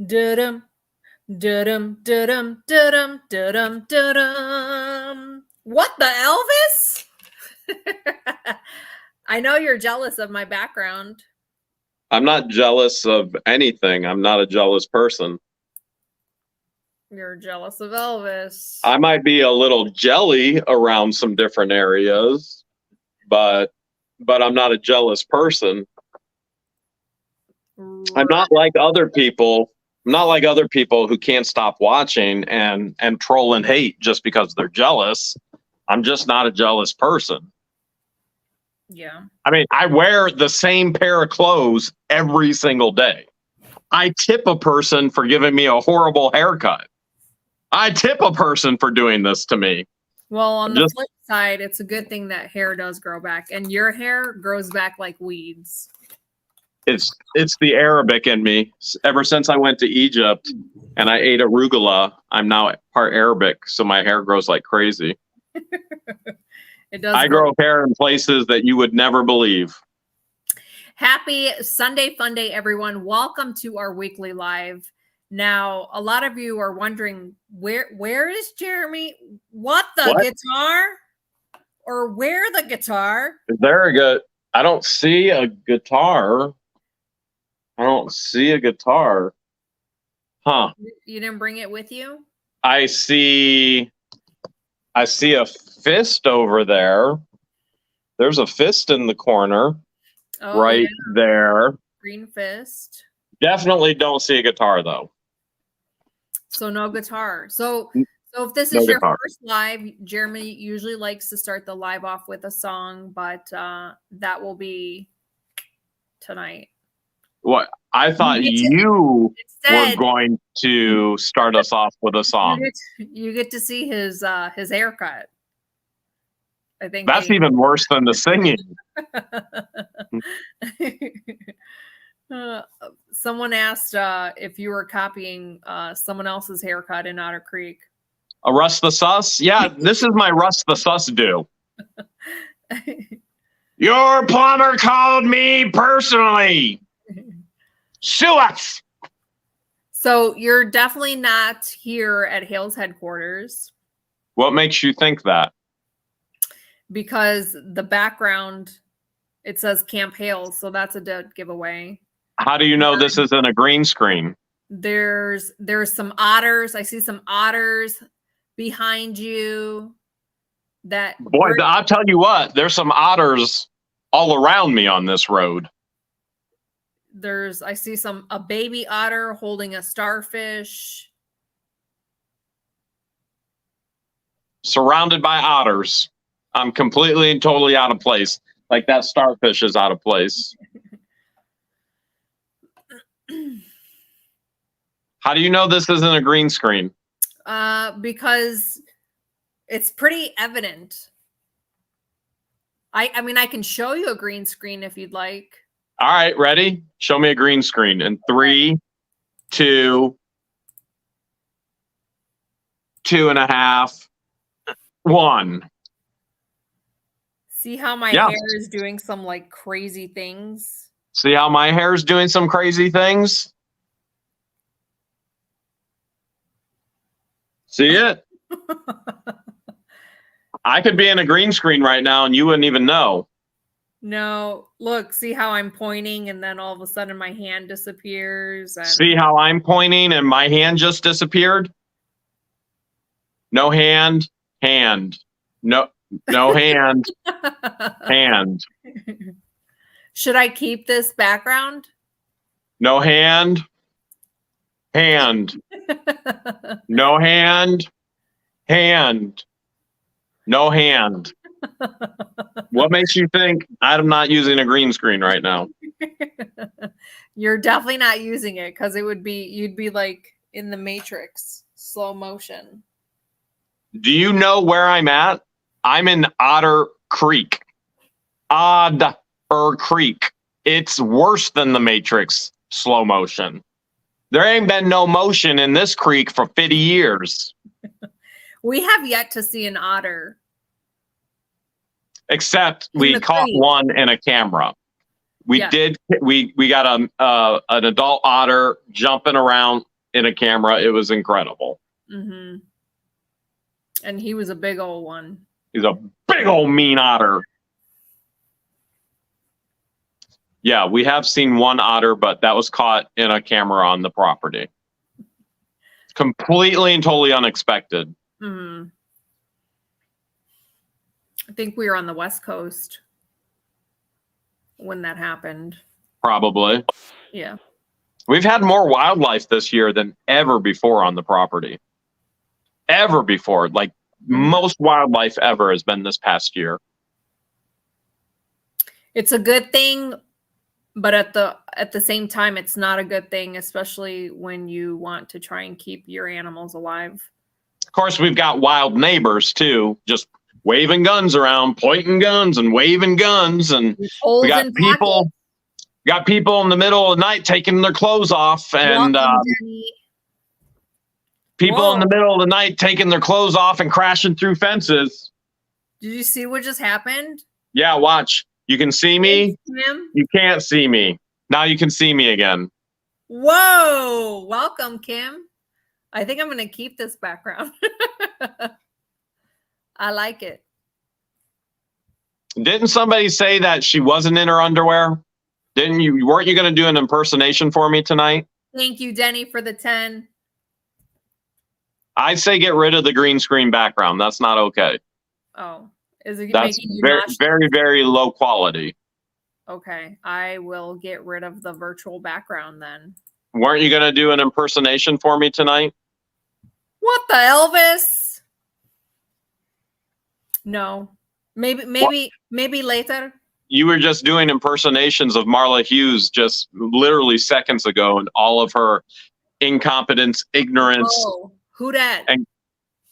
Da-dum, da-dum, da-dum, da-dum, da-dum, da-dum. What the Elvis? I know you're jealous of my background. I'm not jealous of anything. I'm not a jealous person. You're jealous of Elvis. I might be a little jelly around some different areas, but I'm not a jealous person. I'm not like other people. I'm not like other people who can't stop watching and troll and hate just because they're jealous. I'm just not a jealous person. Yeah. I mean, I wear the same pair of clothes every single day. I tip a person for giving me a horrible haircut. I tip a person for doing this to me. Well, on the flip side, it's a good thing that hair does grow back, and your hair grows back like weeds. It's the Arabic in me. Ever since I went to Egypt and I ate arugula, I'm now part Arabic, so my hair grows like crazy. It does. I grow hair in places that you would never believe. Happy Sunday Fun Day, everyone. Welcome to our weekly live. Now, a lot of you are wondering, where is Jeremy? What? Guitar? Or where the guitar? Is there a good? I don't see a guitar. I don't see a guitar. Huh. You didn't bring it with you? I see a fist over there. There's a fist in the corner. Oh, right there. Green fist. Definitely don't see a guitar though. So no guitar. So if this is your first live, Jeremy usually likes to start the live off with a song, but that will be tonight. What? I thought you were going to start us off with a song. You get to see his haircut. I think that's even worse than the singing. Someone asked if you were copying someone else's haircut in Otter Creek. A Russ the Sus? Yeah, this is my Russ the Sus do. Your plumber called me personally. Sue us. So you're definitely not here at Hale's headquarters. What makes you think that? Because the background, it says Camp Hale, so that's a dead giveaway. How do you know this isn't a green screen? There's some otters. I see some otters behind you. Boy, I'll tell you what, there's some otters all around me on this road. I see a baby otter holding a starfish. Surrounded by otters. I'm completely and totally out of place. Like that starfish is out of place. How do you know this isn't a green screen? Because it's pretty evident. I mean, I can show you a green screen if you'd like. All right, ready? Show me a green screen in 3, 2, 2.5, 1. See how my hair is doing some like crazy things? See how my hair is doing some crazy things? See it? I could be in a green screen right now and you wouldn't even know. No, look, see how I'm pointing and then all of a sudden my hand disappears. See how I'm pointing and my hand just disappeared? No hand, hand. No hand, hand. Should I keep this background? No hand, hand. No hand, hand. No hand. What makes you think I'm not using a green screen right now? You're definitely not using it because you'd be like in the Matrix, slow motion. Do you know where I'm at? I'm in Otter Creek. Otter Creek. It's worse than the Matrix slow motion. There ain't been no motion in this creek for 50 years. We have yet to see an otter. Except we caught one in a camera. We got an adult otter jumping around in a camera. It was incredible. Mm-hmm. And he was a big old one. He's a big old mean otter. Yeah, we have seen one otter, but that was caught in a camera on the property. Completely and totally unexpected. Mm-hmm. I think we were on the West Coast when that happened. Probably. Yeah. We've had more wildlife this year than ever before on the property. Ever before. Like most wildlife ever has been this past year. It's a good thing, but at the same time, it's not a good thing, especially when you want to try and keep your animals alive. Of course, we've got wild neighbors too, just waving guns around, pointing guns and waving guns, and we got people in the middle of the night taking their clothes off, and people in the middle of the night taking their clothes off and crashing through fences. Did you see what just happened? Yeah, watch. You can see me. You can't see me. Now you can see me again. Whoa! Welcome, Kim. I think I'm going to keep this background. I like it. Didn't somebody say that she wasn't in her underwear? Didn't you? Weren't you going to do an impersonation for me tonight? Thank you, Denny, for the 10. I'd say get rid of the green screen background. That's not okay. Oh, is it That's making you very, nauseous? very, very low quality. Okay, I will get rid of the virtual background then. Weren't you going to do an impersonation for me tonight? What the Elvis? No. Maybe later. You were just doing impersonations of Marla Hughes just literally seconds ago, and all of her incompetence, ignorance, who dat?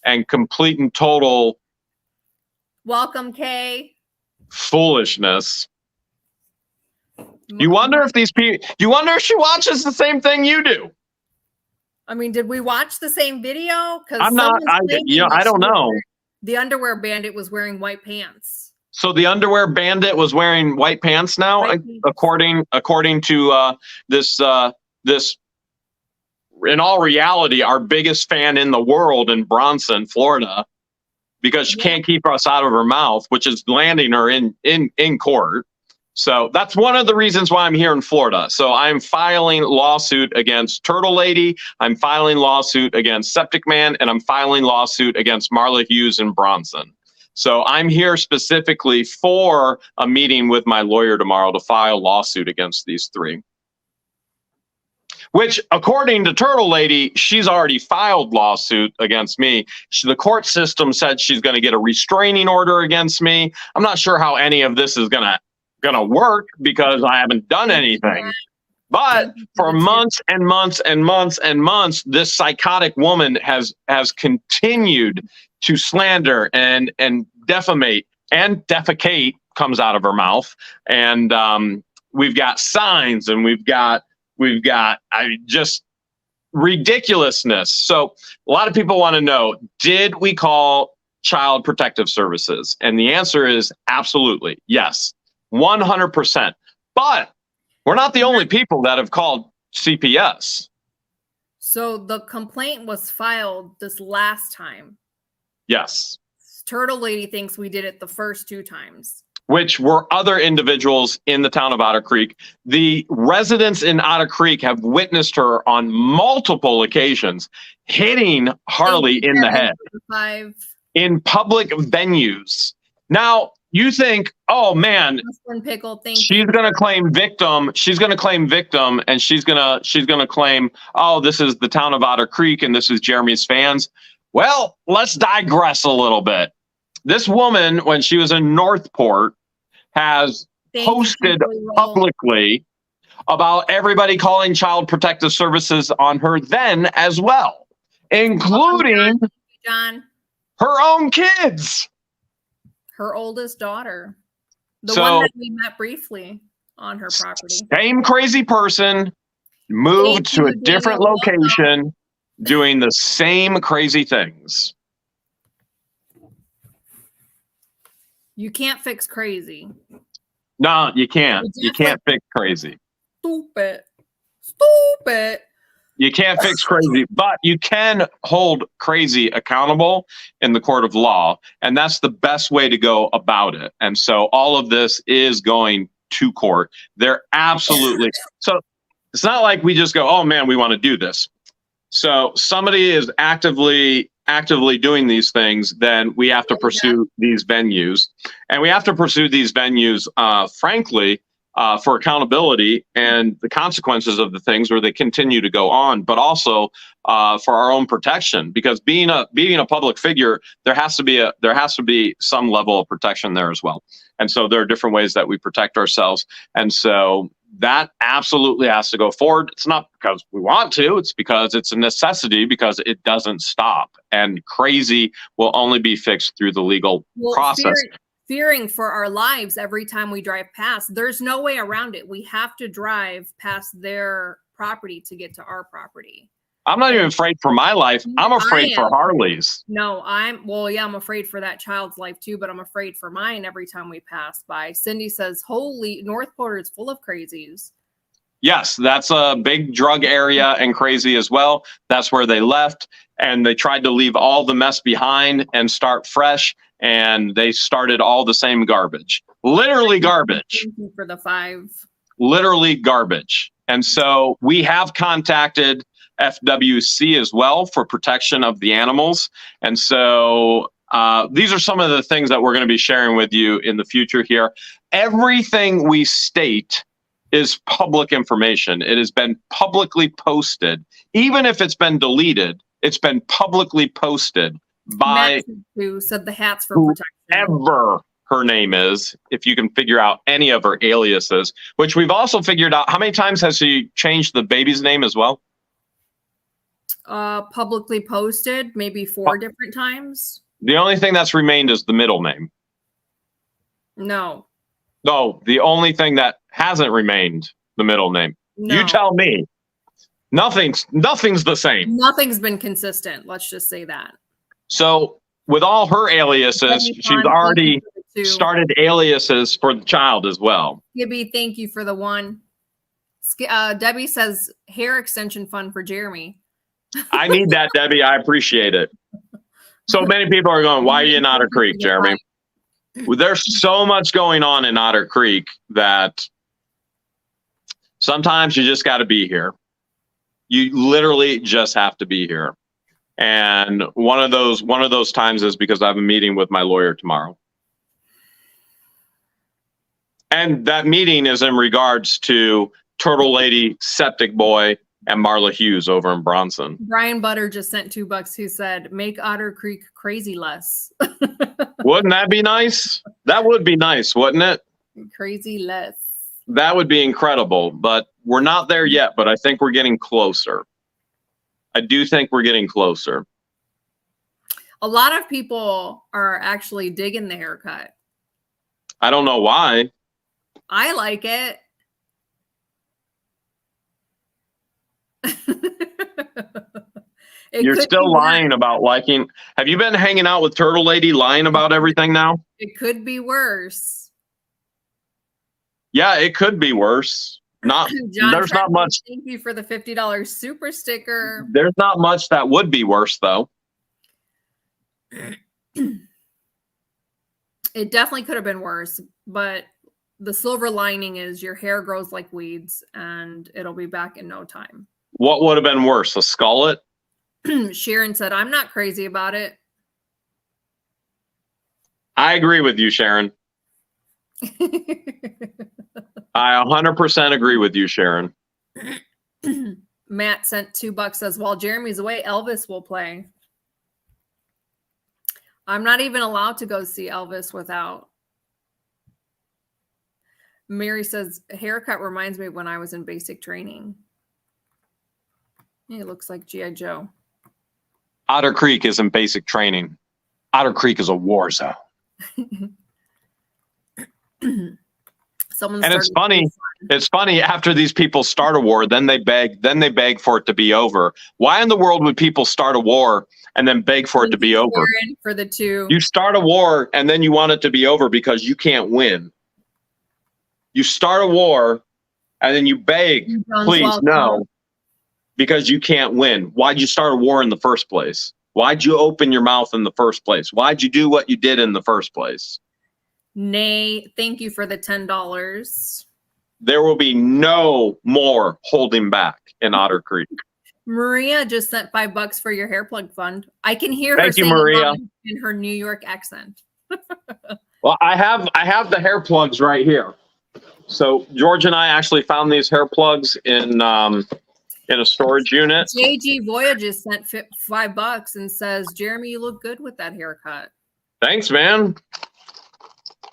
And complete and total welcome, Kay. Foolishness. You wonder if these people. You wonder if she watches the same thing you do. I mean, did we watch the same video? Because I'm not. I don't know. The underwear bandit was wearing white pants. So the underwear bandit was wearing white pants now, according to this. In all reality, our biggest fan in the world in Bronson, Florida, because she can't keep us out of her mouth, which is landing her in court. So that's one of the reasons why I'm here in Florida. So I'm filing lawsuit against Turtle Lady. I'm filing lawsuit against Septic Man, and I'm filing lawsuit against Marla Hughes in Bronson. So I'm here specifically for a meeting with my lawyer tomorrow to file lawsuit against these three. Which, according to Turtle Lady, she's already filed lawsuit against me. The court system said she's going to get a restraining order against me. I'm not sure how any of this is gonna work because I haven't done anything. But for months and months and months and months, this psychotic woman has continued to slander and defamate, and defecate comes out of her mouth. And we've got signs, and we've got just ridiculousness. So a lot of people want to know, did we call Child Protective Services? And the answer is absolutely yes, 100%. But we're not the only people that have called CPS. So the complaint was filed this last time. Yes. Turtle Lady thinks we did it the first 2 times. Which were other individuals in the town of Otter Creek. The residents in Otter Creek have witnessed her on multiple occasions hitting Harley in the head in public venues. Now, you think, oh man, she's going to claim victim. She's going to claim victim, and she's going to claim, oh, this is the town of Otter Creek and this is Jeremy's fans. Well, let's digress a little bit. This woman, when she was in Northport, has posted publicly about everybody calling Child Protective Services on her then as well, including her own kids. Her oldest daughter, the one that we met briefly on her property. Same crazy person, moved to a different location, doing the same crazy things. You can't fix crazy. No, you can't. You can't fix crazy. Stupid. You can't fix crazy, but you can hold crazy accountable in the court of law. And that's the best way to go about it. And so all of this is going to court. They're absolutely, so it's not like we just go, oh man, we want to do this. So somebody is actively doing these things, then we have to pursue these venues. And we have to pursue these venues, frankly, for accountability and the consequences of the things where they continue to go on, but also for our own protection. Because being a public figure, there has to be some level of protection there as well. And so there are different ways that we protect ourselves. And so that absolutely has to go forward. It's not because we want to, it's because it's a necessity, because it doesn't stop. And crazy will only be fixed through the legal process. Fearing for our lives every time we drive past. There's no way around it. We have to drive past their property to get to our property. I'm not even afraid for my life. I'm afraid for Harley's. No, I'm afraid for that child's life too, but I'm afraid for mine every time we pass by. Cindy says, holy, North Porter is full of crazies. Yes, that's a big drug area and crazy as well. That's where they left, and they tried to leave all the mess behind and start fresh. And they started all the same garbage, literally garbage. Thank you for the 5. Literally garbage. And so we have contacted FWC as well for protection of the animals. And so these are some of the things that we're going to be sharing with you in the future here. Everything we state is public information. It has been publicly posted. Even if it's been deleted, it's been publicly posted by who said the hats for protection. Whoever her name is, if you can figure out any of her aliases, which we've also figured out. How many times has she changed the baby's name as well? Publicly posted, maybe 4 different times. The only thing that's remained is the middle name. No, the only thing that hasn't remained, the middle name. No. You tell me. Nothing's the same. Nothing's been consistent. Let's just say that. So with all her aliases, she's already started aliases for the child as well. Gibby, thank you for the 1. Debbie says hair extension fund for Jeremy. I need that, Debbie. I appreciate it. So many people are going, why are you in Otter Creek, Jeremy? Well, there's so much going on in Otter Creek that sometimes you just got to be here. You literally just have to be here. And one of those times is because I have a meeting with my lawyer tomorrow. And that meeting is in regards to Turtle Lady, Septic Boy, and Marla Hughes over in Bronson. Brian Butter just sent $2 who said, make Otter Creek crazy less. Wouldn't that be nice? That would be nice, wouldn't it? Crazy less. That would be incredible, but we're not there yet, but I think we're getting closer. I do think we're getting closer. A lot of people are actually digging the haircut. I don't know why. I like it. You're still lying about liking. Have you been hanging out with Turtle Lady lying about everything now? It could be worse. Yeah, it could be worse. There's not much. Thank you for the $50 super sticker. There's not much that would be worse, though. It definitely could have been worse, but the silver lining is your hair grows like weeds and it'll be back in no time. What would have been worse, a skullet? Sharon said, I'm not crazy about it. I agree with you, Sharon. I 100% agree with you, Sharon. Matt sent $2, says, while Jeremy's away, Elvis will play. I'm not even allowed to go see Elvis without. Mary says, haircut reminds me of when I was in basic training. He looks like G.I. Joe. Otter Creek isn't basic training. Otter Creek is a war zone. And it's funny. It's funny, after these people start a war, then they beg for it to be over. Why in the world would people start a war and then beg for it to be over? For the 2. You start a war and then you want it to be over because you can't win. You start a war and then you beg, please, no. because you can't win. Why'd you start a war in the first place? Why'd you open your mouth in the first place? Why'd you do what you did in the first place? Nay, thank you for the $10. There will be no more holding back in Otter Creek. Maria just sent $5 for your hair plug fund. I can hear her Thank you, saying Maria. in her New York accent. Well, I have the hair plugs right here. So George and I actually found these hair plugs in a storage unit. JG Voyages sent $5 and says, Jeremy, you look good with that haircut. Thanks, man.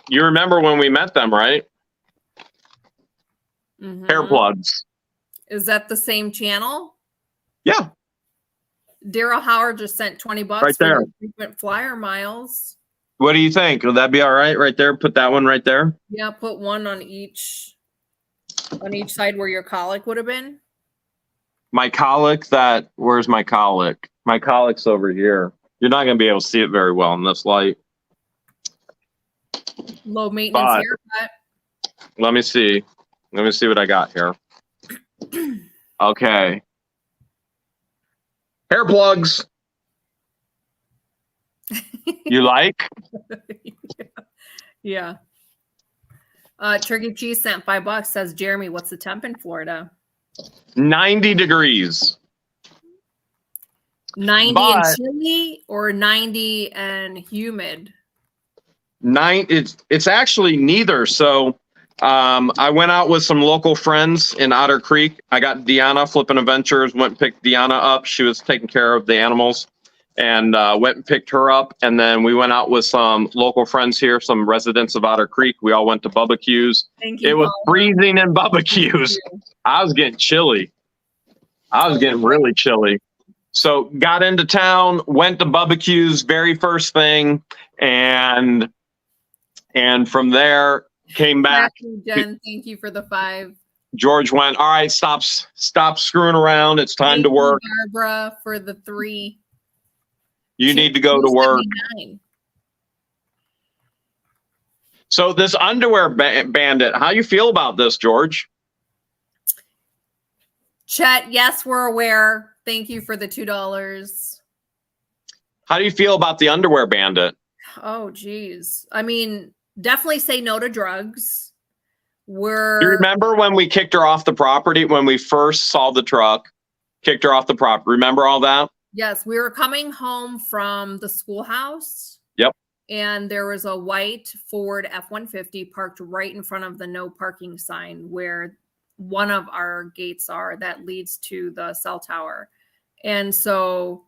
You remember when we met them, right? Mm-hmm. Hair plugs. Is that the same channel? Yeah. Daryl Howard just sent $20 right there. For frequent flyer miles. What do you think? Will that be all right right there? Put that one right there. Yeah, put one on each side where your colic would have been. My colic, where's my colic? My colic's over here. You're not going to be able to see it very well in this light. Low maintenance haircut. Let me see. Let me see what I got here. Okay. Hair plugs. You like? Yeah. Turkey Cheese sent $5. Says, Jeremy, what's the temp in Florida? 90 degrees. 90 and chilly or 90 and humid? It's actually neither. So I went out with some local friends in Otter Creek. I got Deanna Flippin' Adventures, went and picked Deanna up. She was taking care of the animals, and went and picked her up. And then we went out with some local friends here, some residents of Otter Creek. We all went to Bubba Q's. Thank you, it was freezing in Bubba Q's. I was getting chilly. I was getting really chilly. So got into town, went to Bubba Q's very first thing, and from there came back. Jen, thank you for the 5. George went, all right, stop screwing around. It's time to work. Barbara for the 3. You need to go to work. So this underwear bandit, how you feel about this, George? Chet, yes, we're aware. Thank you for the $2. How do you feel about the underwear bandit? Oh, geez. I mean, definitely say no to drugs. You remember when we kicked her off the property, when we first saw the truck, kicked her off the property? Remember all that? Yes, we were coming home from the schoolhouse. Yep. And there was a white Ford F-150 parked right in front of the no parking sign where one of our gates are that leads to the cell tower. And so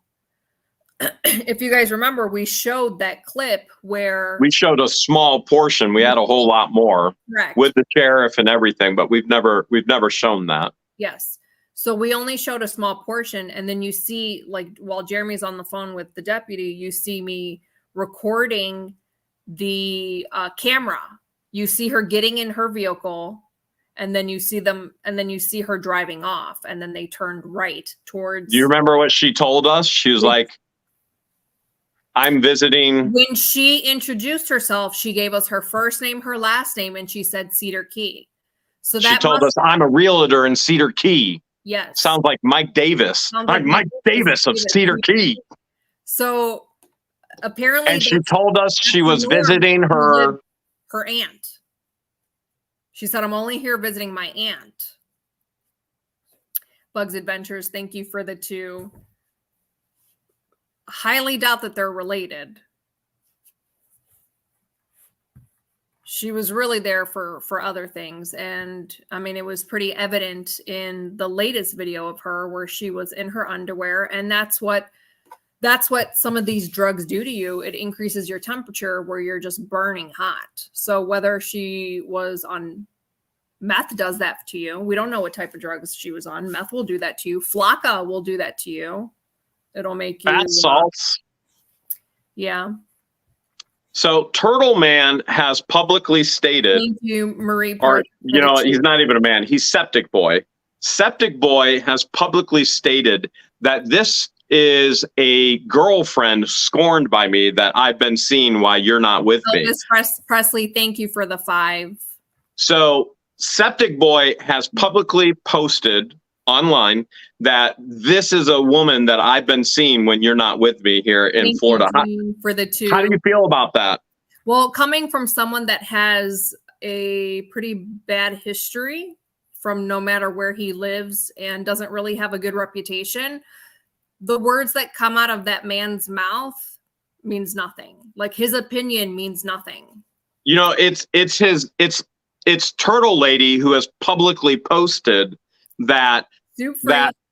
if you guys remember, we showed that clip where we showed a small portion. We had a whole lot more. Correct. With the sheriff and everything, but we've never shown that. Yes. So we only showed a small portion, and then you see, like, while Jeremy's on the phone with the deputy, you see me recording the camera. You see her getting in her vehicle, and then you see them, and then you see her driving off, and then they turned right towards. Do you remember what she told us? She was like, I'm visiting. When she introduced herself, she gave us her first name, her last name, and she said Cedar Key. So that she told us, I'm a realtor in Cedar Key. Yes. Sounds like Mike Davis. Like Mike Davis of Cedar Key. So apparently. And she told us she was visiting her aunt. She said, I'm only here visiting my aunt. Bugs Adventures, thank you for the 2. Highly doubt that they're related. She was really there for other things. And I mean, it was pretty evident in the latest video of her where she was in her underwear. And that's what some of these drugs do to you. It increases your temperature where you're just burning hot. So whether she was on meth does that to you. We don't know what type of drugs she was on. Meth will do that to you. Flocka will do that to you. It'll make you bath salts. Yeah. So Turtle Man has publicly stated. Thank you, Marie. Or, you know, he's not even a man. He's Septic Boy. Septic Boy has publicly stated that this is a girlfriend scorned by me that I've been seeing while you're not with me. Presley, thank you for the 5. So Septic Boy has publicly posted online that this is a woman that I've been seeing when you're not with me here in Florida. For the two. How do you feel about that? Well, coming from someone that has a pretty bad history from no matter where he lives and doesn't really have a good reputation, the words that come out of that man's mouth means nothing. Like his opinion means nothing. You know, it's Turtle Lady who has publicly posted that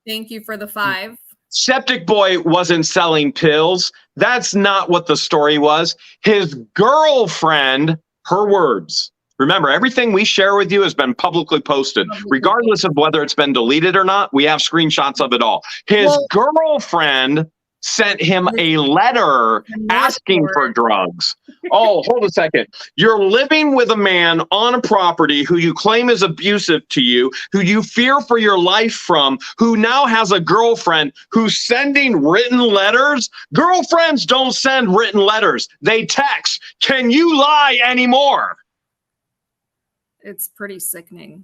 thank you for the 5. Septic Boy wasn't selling pills. That's not what the story was. His girlfriend, her words. Remember, everything we share with you has been publicly posted, regardless of whether it's been deleted or not. We have screenshots of it all. His girlfriend sent him a letter asking for drugs. Oh, hold a second. You're living with a man on a property who you claim is abusive to you, who you fear for your life from, who now has a girlfriend who's sending written letters. Girlfriends don't send written letters. They text. Can you lie anymore? It's pretty sickening.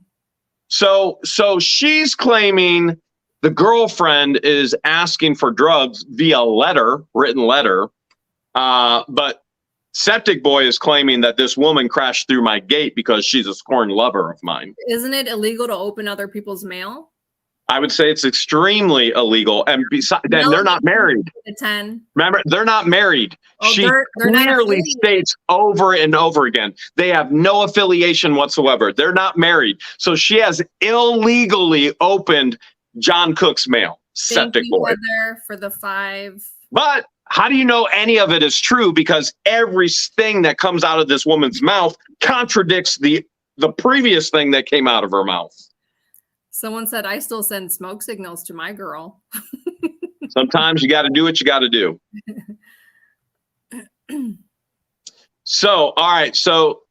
So she's claiming the girlfriend is asking for drugs via written letter. But Septic Boy is claiming that this woman crashed through my gate because she's a scorned lover of mine. Isn't it illegal to open other people's mail? I would say it's extremely illegal. And besides, they're not married. 10. Remember, they're not married. Oh, She clearly states over and over again, they have no affiliation whatsoever. They're not married. So she has illegally opened John Cook's mail. Septic Boy. Thank you, Heather, for the 5. But how do you know any of it is true? Because everything that comes out of this woman's mouth contradicts the previous thing that came out of her mouth. Someone said, I still send smoke signals to my girl. Sometimes you got to do what you got to do. So, all right. So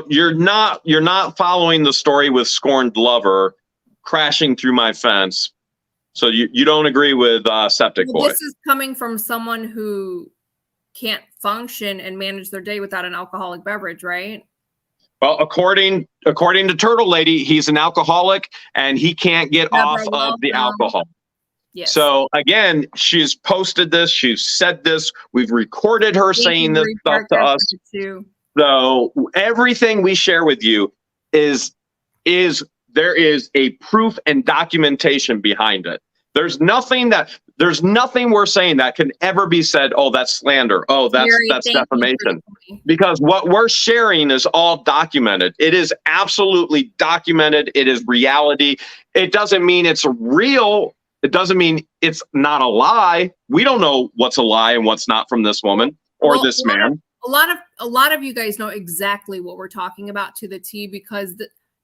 you're not following the story with scorned lover crashing through my fence. So you don't agree with Septic Boy. This is coming from someone who can't function and manage their day without an alcoholic beverage, right? Well, according to Turtle Lady, he's an alcoholic and he can't get off of the alcohol. Yes. So again, she's posted this. She's said this. We've recorded her saying this stuff to us. So everything we share with you is there is a proof and documentation behind it. There's nothing we're saying that can ever be said, oh, that's slander. Oh, that's defamation. Because what we're sharing is all documented. It is absolutely documented. It is reality. It doesn't mean it's real. It doesn't mean it's not a lie. We don't know what's a lie and what's not from this woman or this man. A lot of you guys know exactly what we're talking about to the T, because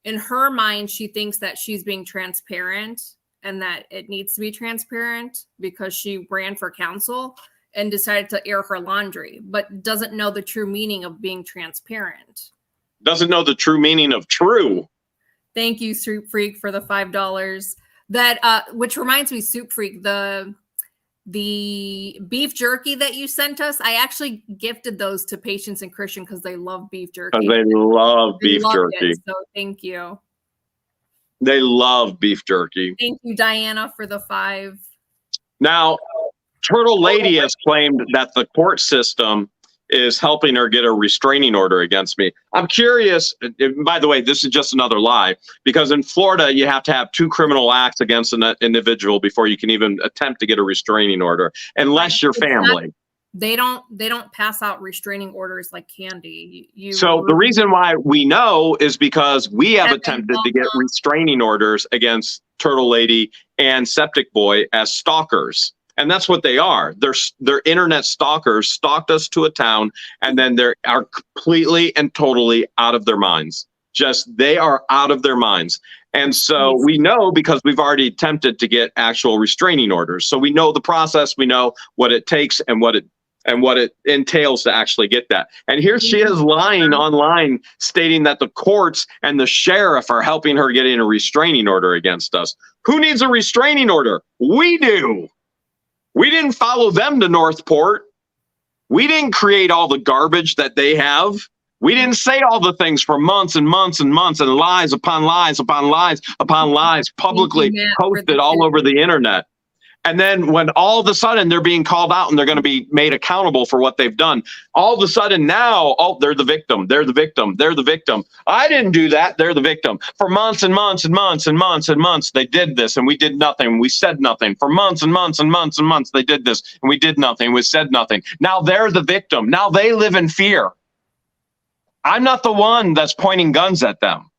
in her mind, she thinks that she's being transparent and that it needs to be transparent because she ran for council and decided to air her laundry, but doesn't know the true meaning of being transparent. Doesn't know the true meaning of true. Thank you, Soup Freak, for the $5. That which reminds me, Soup Freak, the beef jerky that you sent us, I actually gifted those to Patience and Christian because they love beef jerky. Because they love beef jerky. So thank you. They love beef jerky. Thank you, Diana, for the 5. Now, Turtle Lady has claimed that the court system is helping her get a restraining order against me. I'm curious, by the way, this is just another lie, because in Florida, you have to have 2 criminal acts against an individual before you can even attempt to get a restraining order, unless you're family. They don't pass out restraining orders like candy. So the reason why we know is because we have attempted to get restraining orders against Turtle Lady and Septic Boy as stalkers. And that's what they are. They're internet stalkers, stalked us to a town, and then they are completely and totally out of their minds. They are out of their minds. And so we know because we've already attempted to get actual restraining orders. So we know the process, we know what it takes and what it entails to actually get that. And here she is lying online, stating that the courts and the sheriff are helping her get in a restraining order against us. Who needs a restraining order? We do. We didn't follow them to Northport. We didn't create all the garbage that they have. We didn't say all the things for months and months and months, and lies upon lies upon lies upon lies publicly posted all over the internet. And then when all of a sudden they're being called out and they're going to be made accountable for what they've done, all of a sudden now, oh, they're the victim. They're the victim. They're the victim. I didn't do that. They're the victim. For months and months and months and months and months, they did this and we did nothing. We said nothing. For months and months and months and months, they did this and we did nothing. We said nothing. Now they're the victim. Now they live in fear. I'm not the one that's pointing guns at them.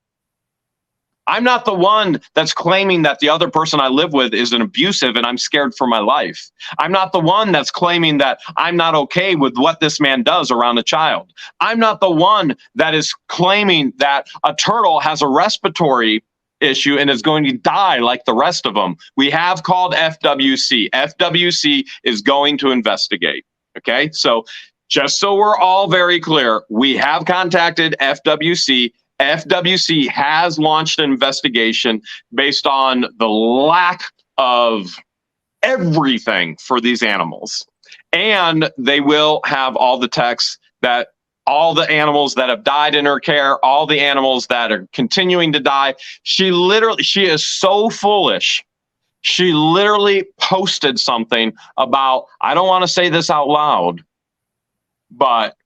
I'm not the one that's claiming that the other person I live with is an abusive and I'm scared for my life. I'm not the one that's claiming that I'm not okay with what this man does around a child. I'm not the one that is claiming that a turtle has a respiratory issue and is going to die like the rest of them. We have called FWC. FWC is going to investigate. Okay, so just so we're all very clear, we have contacted FWC. FWC has launched an investigation based on the lack of everything for these animals. And they will have all the texts that all the animals that have died in her care, all the animals that are continuing to die. She is so foolish. She literally posted something about, I don't want to say this out loud, but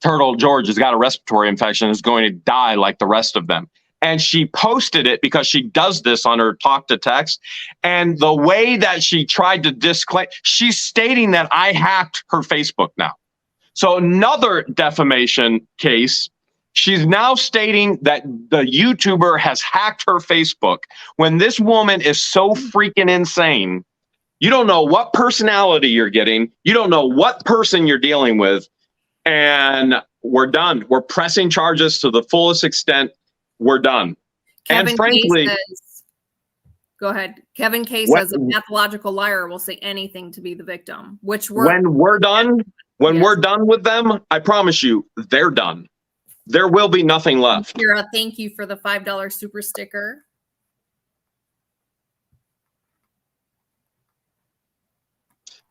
Turtle George has got a respiratory infection, is going to die like the rest of them. And she posted it because she does this on her talk to text. And the way that she tried to disclaim, she's stating that I hacked her Facebook now. So another defamation case, she's now stating that the YouTuber has hacked her Facebook when this woman is so freaking insane. You don't know what personality you're getting. You don't know what person you're dealing with. And we're done. We're pressing charges to the fullest extent. We're done. Kevin and frankly, says, go ahead. Kevin K says a pathological liar will say anything to be the victim, which when we're done with them, I promise you, they're done. There will be nothing left. Kira, thank you for the $5 super sticker.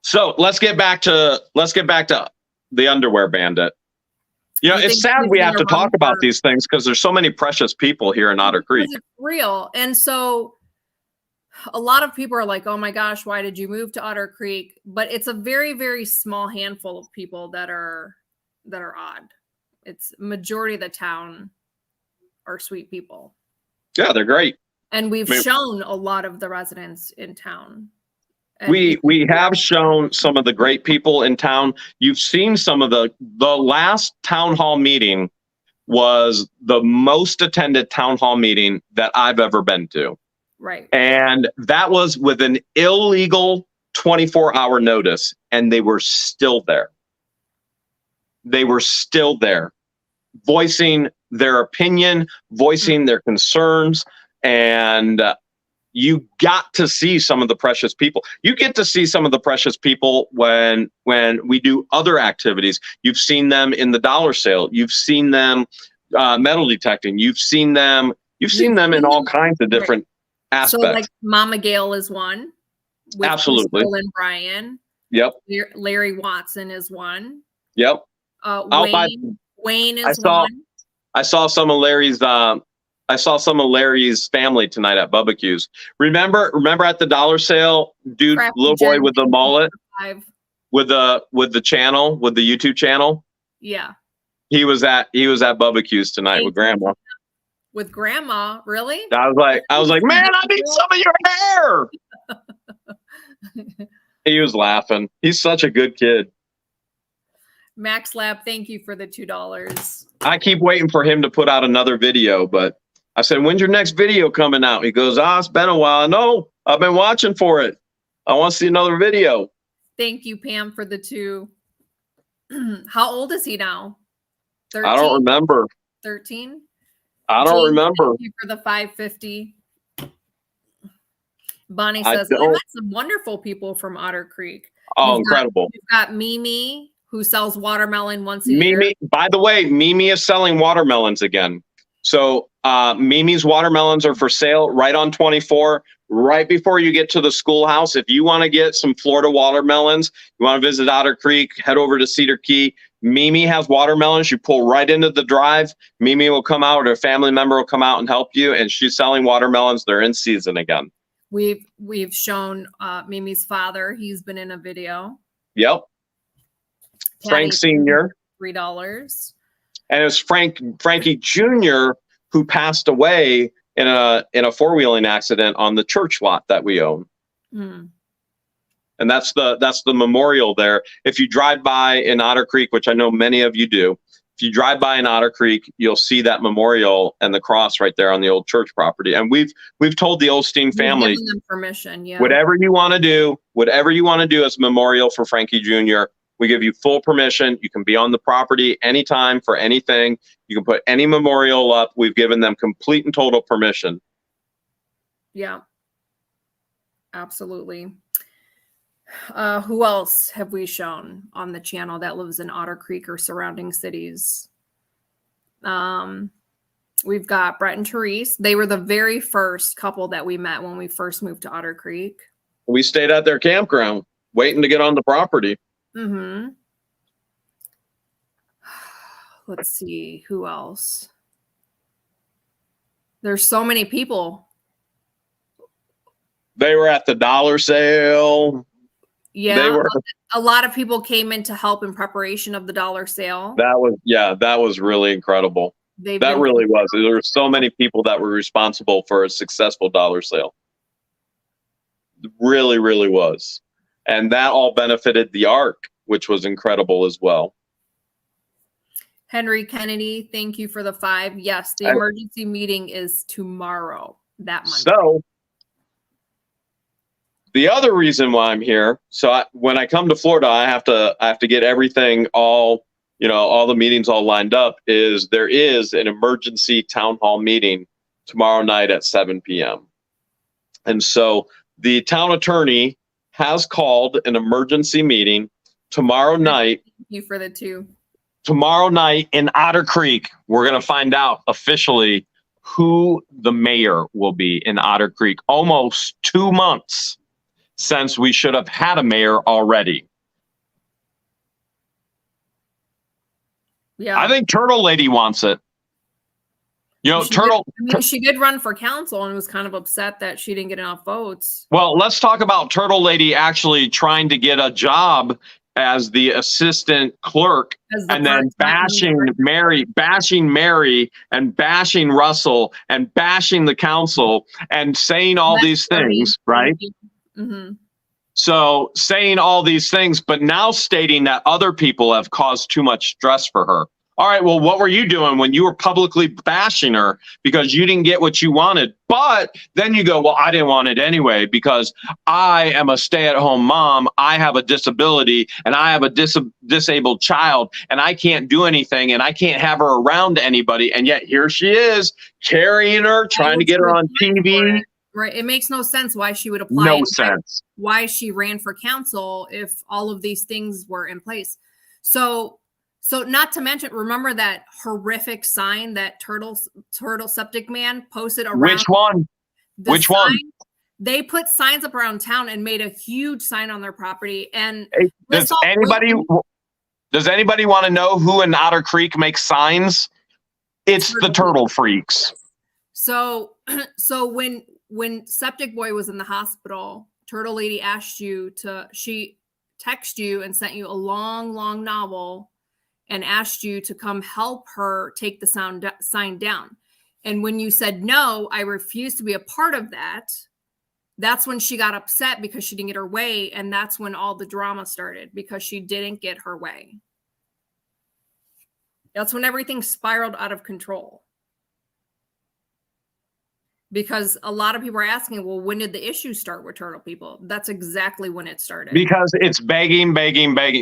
So let's get back to the underwear bandit. You know, it's sad we have to talk about these things because there's so many precious people here in Otter Creek. It's real. And so a lot of people are like, oh my gosh, why did you move to Otter Creek? But it's a very, very small handful of people that are odd. It's majority of the town are sweet people. Yeah, they're great. And we've shown a lot of the residents in town. We have shown some of the great people in town. You've seen some of the last town hall meeting was the most attended town hall meeting that I've ever been to. Right. And that was with an illegal 24-hour notice, and they were still there. They were still there, voicing their opinion, voicing their concerns, and you got to see some of the precious people. You get to see some of the precious people when we do other activities. You've seen them in the dollar sale. You've seen them metal detecting. You've seen them in all kinds of different aspects. So like Mama Gail is one. Absolutely. And Brian. Yep. Larry Watson is one. Yep. Wayne is one. I saw some of Larry's family tonight at Bubba Remember at the dollar sale, dude, little boy with the mullet, with the YouTube channel. Yeah. He was at Bubba Q's tonight with Grandma. With Grandma, really? I was like, man, I need some of your hair. He was laughing. He's such a good kid. Max Lab, thank you for the $2. I keep waiting for him to put out another video, but I said, when's your next video coming out? He goes, it's been a while. No, I've been watching for it. I want to see another video. Thank you, Pam, for the 2. How old is he now? 13? I don't remember. 13? I don't remember. Thank you for the $5.50. Bonnie says, I met some wonderful people from Otter Creek. Oh, incredible. You've got Mimi, who sells watermelon once a year. By the way, Mimi is selling watermelons again. So Mimi's watermelons are for sale right on 24, right before you get to the schoolhouse. If you want to get some Florida watermelons, you want to visit Otter Creek, head over to Cedar Key. Mimi has watermelons. You pull right into the drive. Mimi will come out, or a family member will come out and help you. And she's selling watermelons. They're in season again. We've shown Mimi's father. He's been in a video. Yep. Frank Sr. $3. And it's Frankie Jr. who passed away in a four-wheeling accident on the church lot that we own. Mm. And that's the memorial there. If you drive by in Otter Creek, which I know many of you do, if you drive by in Otter Creek, you'll see that memorial and the cross right there on the old church property. And we've told the Osteen family, given them permission, yeah. whatever you want to do as a memorial for Frankie Jr., we give you full permission. You can be on the property anytime for anything. You can put any memorial up. We've given them complete and total permission. Yeah, absolutely. Who else have we shown on the channel that lives in Otter Creek or surrounding cities? We've got Brett and Therese. They were the very first couple that we met when we first moved to Otter Creek. We stayed at their campground waiting to get on the property. Mm-hmm. Let's see, who else? There's so many people. They were at the dollar sale. Yeah, a lot of people came in to help in preparation of the dollar sale. That was really incredible. That really was. There were so many people that were responsible for a successful dollar sale. Really, really was. And that all benefited the Ark, which was incredible as well. Henry Kennedy, thank you for the 5. Yes, the emergency meeting is tomorrow, that Monday. So the other reason why I'm here, when I come to Florida, I have to get everything all the meetings all lined up, is there is an emergency town hall meeting tomorrow night at 7 p.m. And so the town attorney has called an emergency meeting tomorrow night. Thank you for the 2. Tomorrow night in Otter Creek, we're going to find out officially who the mayor will be in Otter Creek. Almost 2 months since we should have had a mayor already. Yeah, I think Turtle Lady wants it. She did run for council and was kind of upset that she didn't get enough votes. Well, let's talk about Turtle Lady actually trying to get a job as the assistant clerk, and then bashing Mary, and bashing Russell, and bashing the council, and saying all these things, right? Mm-hmm. So saying all these things, but now stating that other people have caused too much stress for her. All right, well, what were you doing when you were publicly bashing her because you didn't get what you wanted? But then you go, well, I didn't want it anyway because I am a stay-at-home mom. I have a disability and I have a disabled child and I can't do anything and I can't have her around anybody. And yet here she is carrying her, trying to get her on TV. Right. It makes no sense why she would apply. No sense. Why she ran for council if all of these things were in place. So not to mention, remember that horrific sign that Turtle Septic Man posted around? Which one? Which one? They put signs up around town and made a huge sign on their property. And does anybody want to know who in Otter Creek makes signs? It's the Turtle Freaks. So when Septic Boy was in the hospital, Turtle Lady she texted you and sent you a long, long novel and asked you to come help her take the sign down. And when you said, no, I refuse to be a part of that, that's when she got upset because she didn't get her way. And that's when all the drama started, because she didn't get her way. That's when everything spiraled out of control. Because a lot of people are asking, well, when did the issue start with turtle people? That's exactly when it started. Because it's begging.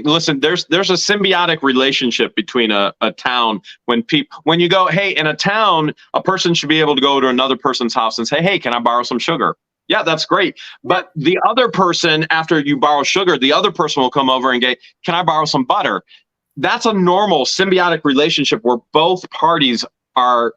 Listen, there's a symbiotic relationship between a town. When you go, hey, in a town, a person should be able to go to another person's house and say, hey, can I borrow some sugar? Yeah, that's great. But the other person, after you borrow sugar, the other person will come over and go, can I borrow some butter? That's a normal symbiotic relationship where both parties are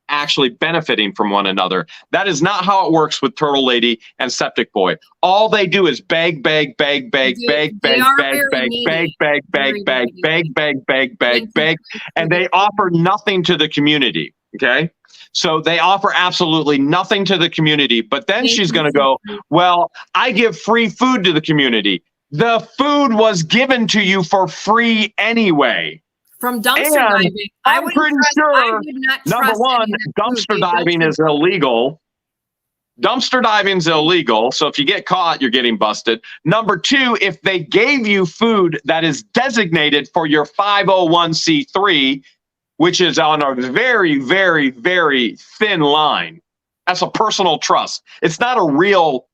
actually benefiting from one another. That is not how it works with Turtle Lady and Septic Boy. All they do is beg, beg, beg, beg, beg, beg, beg, beg, beg, beg, beg, beg, beg, beg, beg, beg, beg, and they offer nothing to the community. Okay. So they offer absolutely nothing to the community, but then she's going to go, well, I give free food to the community. The food was given to you for free anyway. From dumpster diving. I'm pretty sure, number one, dumpster diving is illegal. Dumpster diving is illegal. So if you get caught, you're getting busted. Number two, if they gave you food that is designated for your 501c3, which is on a very, very, very thin line. That's a personal trust. It's not a real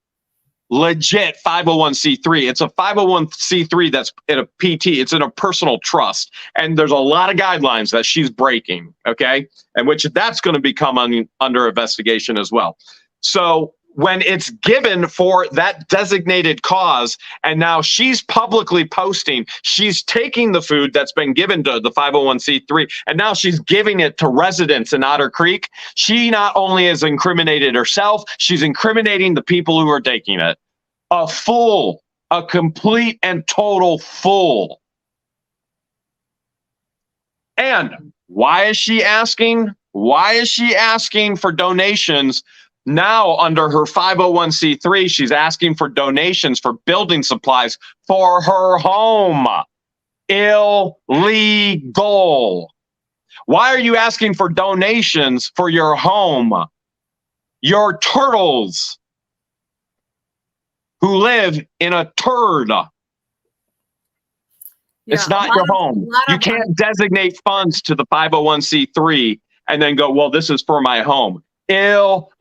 legit 501c3. It's a 501c3 that's in a PT. It's in a personal trust. And there's a lot of guidelines that she's breaking, okay? And which that's going to become under investigation as well. So when it's given for that designated cause, and now she's publicly posting, she's taking the food that's been given to the 501c3, and now she's giving it to residents in Otter Creek. She not only has incriminated herself, she's incriminating the people who are taking it. A fool, a complete and total fool. And why is she asking? Why is she asking for donations? Now, under her 501c3, she's asking for donations for building supplies for her home. Illegal. Why are you asking for donations for your home? Your turtles who live in a turd. It's not your home. You can't designate funds to the 501c3 and then go, well, this is for my home. Illegal.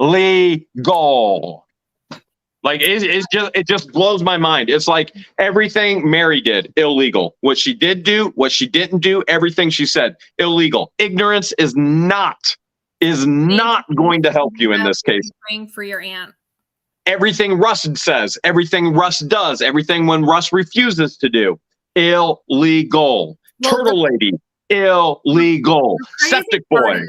Like it just blows my mind. It's like everything Mary did, illegal. What she did do, what she didn't do, everything she said, illegal. Ignorance is not going to help you in this case. Praying for your aunt. Everything Russ says, everything Russ does, everything when Russ refuses to do, illegal. Turtle Lady, illegal. Septic Boy.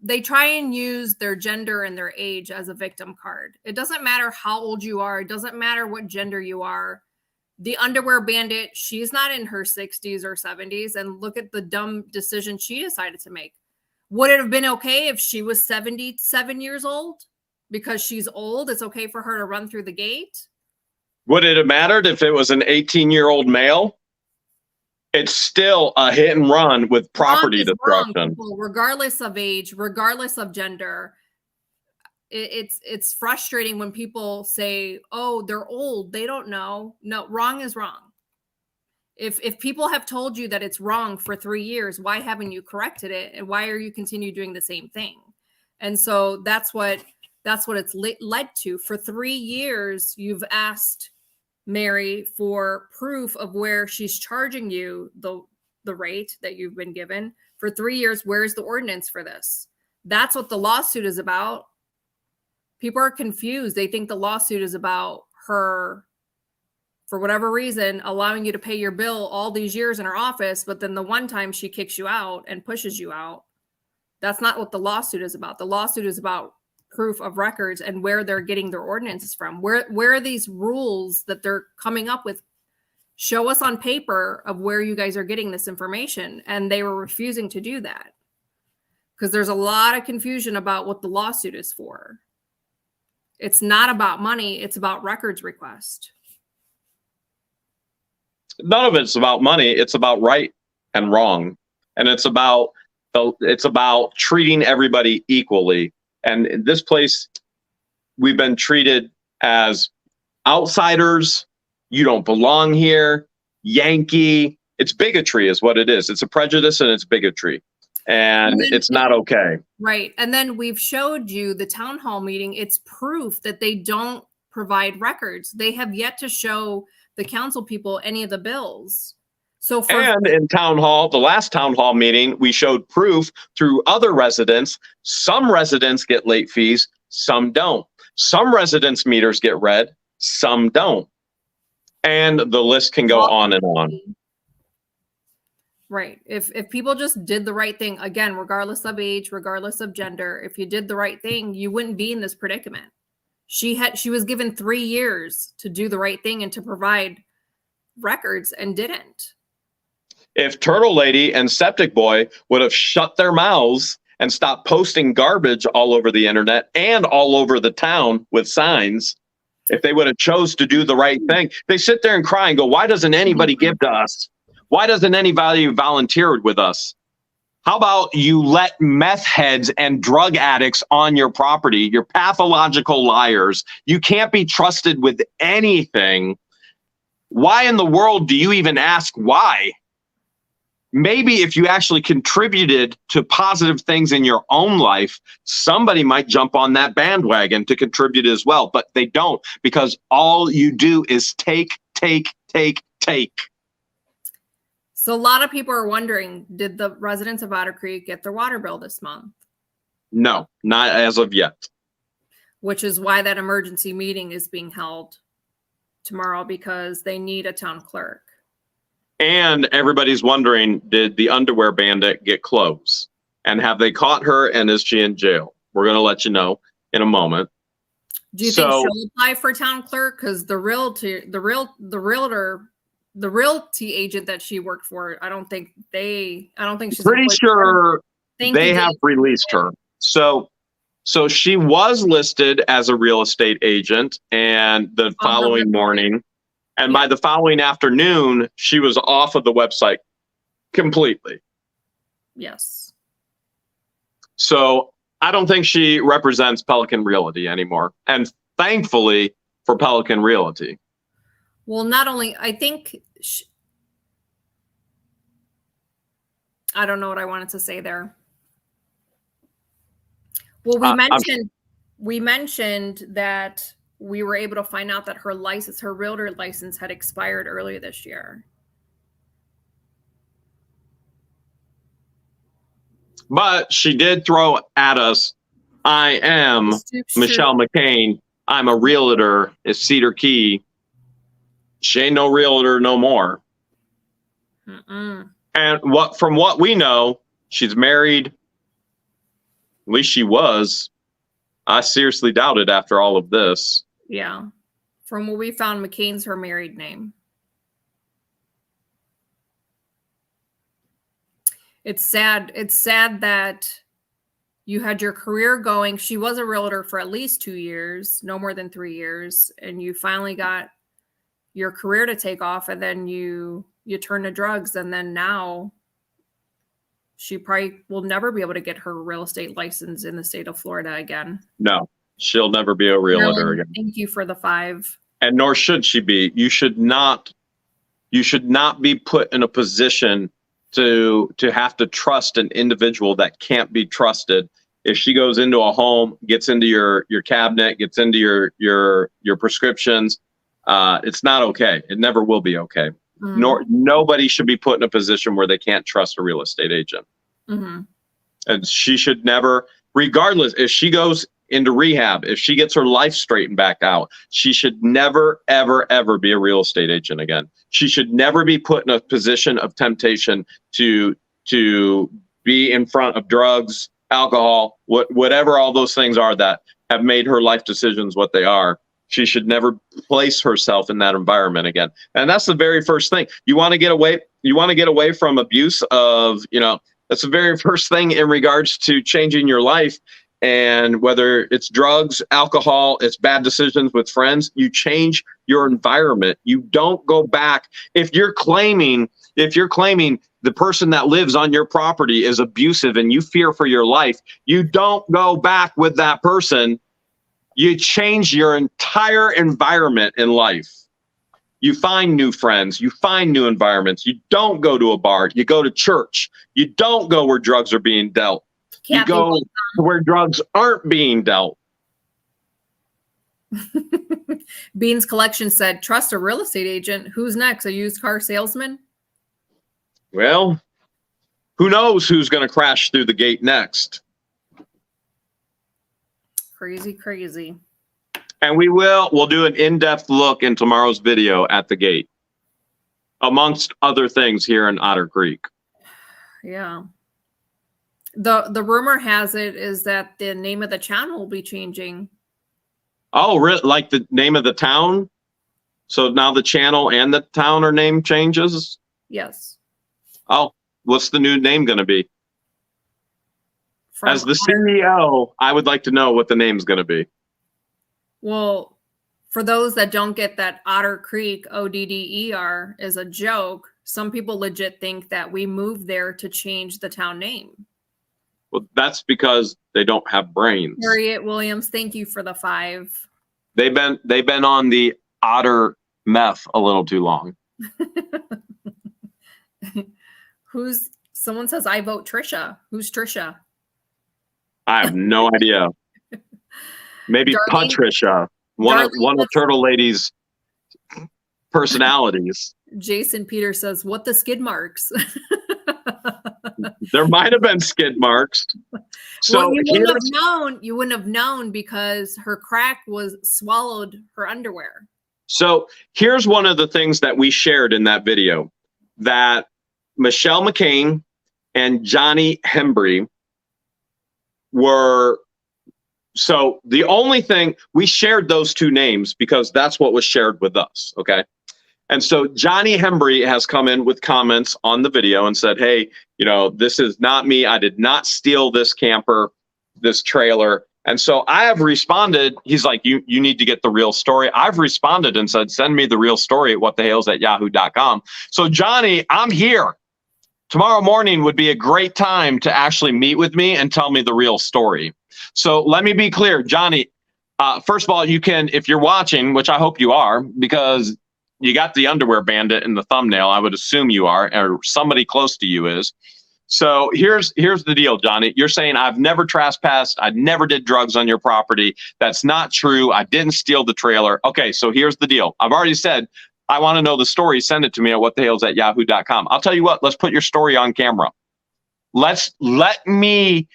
They try and use their gender and their age as a victim card. It doesn't matter how old you are. It doesn't matter what gender you are. The underwear bandit, she's not in her 60s or 70s. And look at the dumb decision she decided to make. Would it have been okay if she was 77 years old? Because she's old, it's okay for her to run through the gate? Would it have mattered if it was an 18-year-old male? It's still a hit and run with property destruction. Regardless of age, regardless of gender, it's frustrating when people say, "Oh, they're old, they don't know." No, wrong is wrong. If people have told you that it's wrong for 3 years, why haven't you corrected it, and why are you continue doing the same thing? And so that's what it's led to. For 3 years, you've asked Mary for proof of where she's charging you the rate that you've been given. For 3 years, where's the ordinance for this? That's what the lawsuit is about. People are confused. They think the lawsuit is about her, for whatever reason, allowing you to pay your bill all these years in her office, but then the one time she kicks you out and pushes you out. That's not what the lawsuit is about. The lawsuit is about proof of records and where they're getting their ordinances from. Where are these rules that they're coming up with? Show us on paper of where you guys are getting this information. And they were refusing to do that because there's a lot of confusion about what the lawsuit is for. It's not about money. It's about records request. None of it's about money. It's about right and wrong. And it's about treating everybody equally. And in this place, we've been treated as outsiders. You don't belong here. Yankee. It's bigotry is what it is. It's a prejudice and it's bigotry. And it's not okay. Right. And then we've showed you the town hall meeting. It's proof that they don't provide records. They have yet to show the council people any of the bills. And in town hall, the last town hall meeting, we showed proof through other residents. Some residents get late fees, some don't. Some residents' meters get read, some don't. And the list can go on and on. Right. If people just did the right thing, again, regardless of age, regardless of gender, if you did the right thing, you wouldn't be in this predicament. She was given 3 years to do the right thing and to provide records and didn't. If Turtle Lady and Septic Boy would have shut their mouths and stopped posting garbage all over the internet and all over the town with signs, if they would have chose to do the right thing, they sit there and cry and go, why doesn't anybody give to us? Why doesn't anybody volunteer with us? How about you let meth heads and drug addicts on your property? You're pathological liars. You can't be trusted with anything. Why in the world do you even ask why? Maybe if you actually contributed to positive things in your own life, somebody might jump on that bandwagon to contribute as well, but they don't, because all you do is take. So a lot of people are wondering, did the residents of Otter Creek get their water bill this month? No, not as of yet. Which is why that emergency meeting is being held tomorrow, because they need a town clerk. And everybody's wondering, did the underwear bandit get clothes? And have they caught her, and is she in jail? We're going to let you know in a moment. Do you think she'll apply for town clerk? Because the realty agent that she worked for, I don't think she's pretty sure they have released her. So she was listed as a real estate agent, and the following morning, and by the following afternoon, she was off of the website completely. Yes. So I don't think she represents Pelican Realty anymore. And thankfully for Pelican Realty. Well, not only, I think, I don't know what I wanted to say there. Well, we mentioned that we were able to find out that her realtor license had expired earlier this year. But she did throw at us, I am Michelle McCain. I'm a realtor at Cedar Key. She ain't no realtor no more. And from what we know, she's married. At least she was. I seriously doubt it after all of this. Yeah. From what we found, McCain's her married name. It's sad. It's sad that you had your career going. She was a realtor for at least 2 years, no more than 3 years. And you finally got your career to take off, and then you turn to drugs. And then now she probably will never be able to get her real estate license in the state of Florida again. No, she'll never be a realtor again. Thank you for the 5. And nor should she be. You should not be put in a position to have to trust an individual that can't be trusted. If she goes into a home, gets into your cabinet, gets into your prescriptions, it's not okay. It never will be okay. Nobody should be put in a position where they can't trust a real estate agent. And she should never, regardless, if she goes into rehab, if she gets her life straightened back out, she should never, ever, ever be a real estate agent again. She should never be put in a position of temptation to be in front of drugs, alcohol, whatever all those things are that have made her life decisions what they are. She should never place herself in that environment again. And that's the very first thing. You want to get away from abuse of, that's the very first thing in regards to changing your life. And whether it's drugs, alcohol, it's bad decisions with friends, you change your environment. You don't go back. If you're claiming the person that lives on your property is abusive and you fear for your life, you don't go back with that person. You change your entire environment in life. You find new friends. You find new environments. You don't go to a bar. You go to church. You don't go where drugs are being dealt. You go where drugs aren't being dealt. Beans Collection said, trust a real estate agent. Who's next? A used car salesman? Well, who knows who's going to crash through the gate next? Crazy. And we'll do an in-depth look in tomorrow's video at the gate, amongst other things here in Otter Creek. Yeah. The rumor has it is that the name of the channel will be changing. Oh, really? Like the name of the town? So now the channel and the town are name changes? Yes. Oh, what's the new name going to be? From As the CEO, I would like to know what the name's going to be. Well, for those that don't get that, Otter Creek, ODDER, is a joke. Some people legit think that we moved there to change the town name. Well, that's because they don't have brains. Harriet Williams, thank you for the 5. They've been on the otter meth a little too long. Someone says I vote Trisha. Who's Trisha? I have no idea. Maybe Patricia, one of Turtle Lady's personalities. Jason Peter says, "What the skid marks?" There might have been skid marks. So well, you wouldn't have known because her crack swallowed her underwear. So here's one of the things that we shared in that video, that Michelle McCain and Johnny Hembry were. So the only thing, we shared those 2 names because that's what was shared with us. Okay. And so Johnny Hembry has come in with comments on the video and said, hey, this is not me. I did not steal this camper, this trailer. And so I have responded. He's like, you need to get the real story. I've responded and said, send me the real story at whatthehales@yahoo.com. So Johnny, I'm here. Tomorrow morning would be a great time to actually meet with me and tell me the real story. So let me be clear, Johnny. First of all, you can, if you're watching, which I hope you are, because you got the underwear bandit in the thumbnail. I would assume you are, or somebody close to you is. So here's the deal, Johnny. You're saying I've never trespassed. I never did drugs on your property. That's not true. I didn't steal the trailer. Okay, so here's the deal. I've already said I want to know the story. Send it to me at whatthehales@yahoo.com. I'll tell you what. Let's put your story on camera. Let me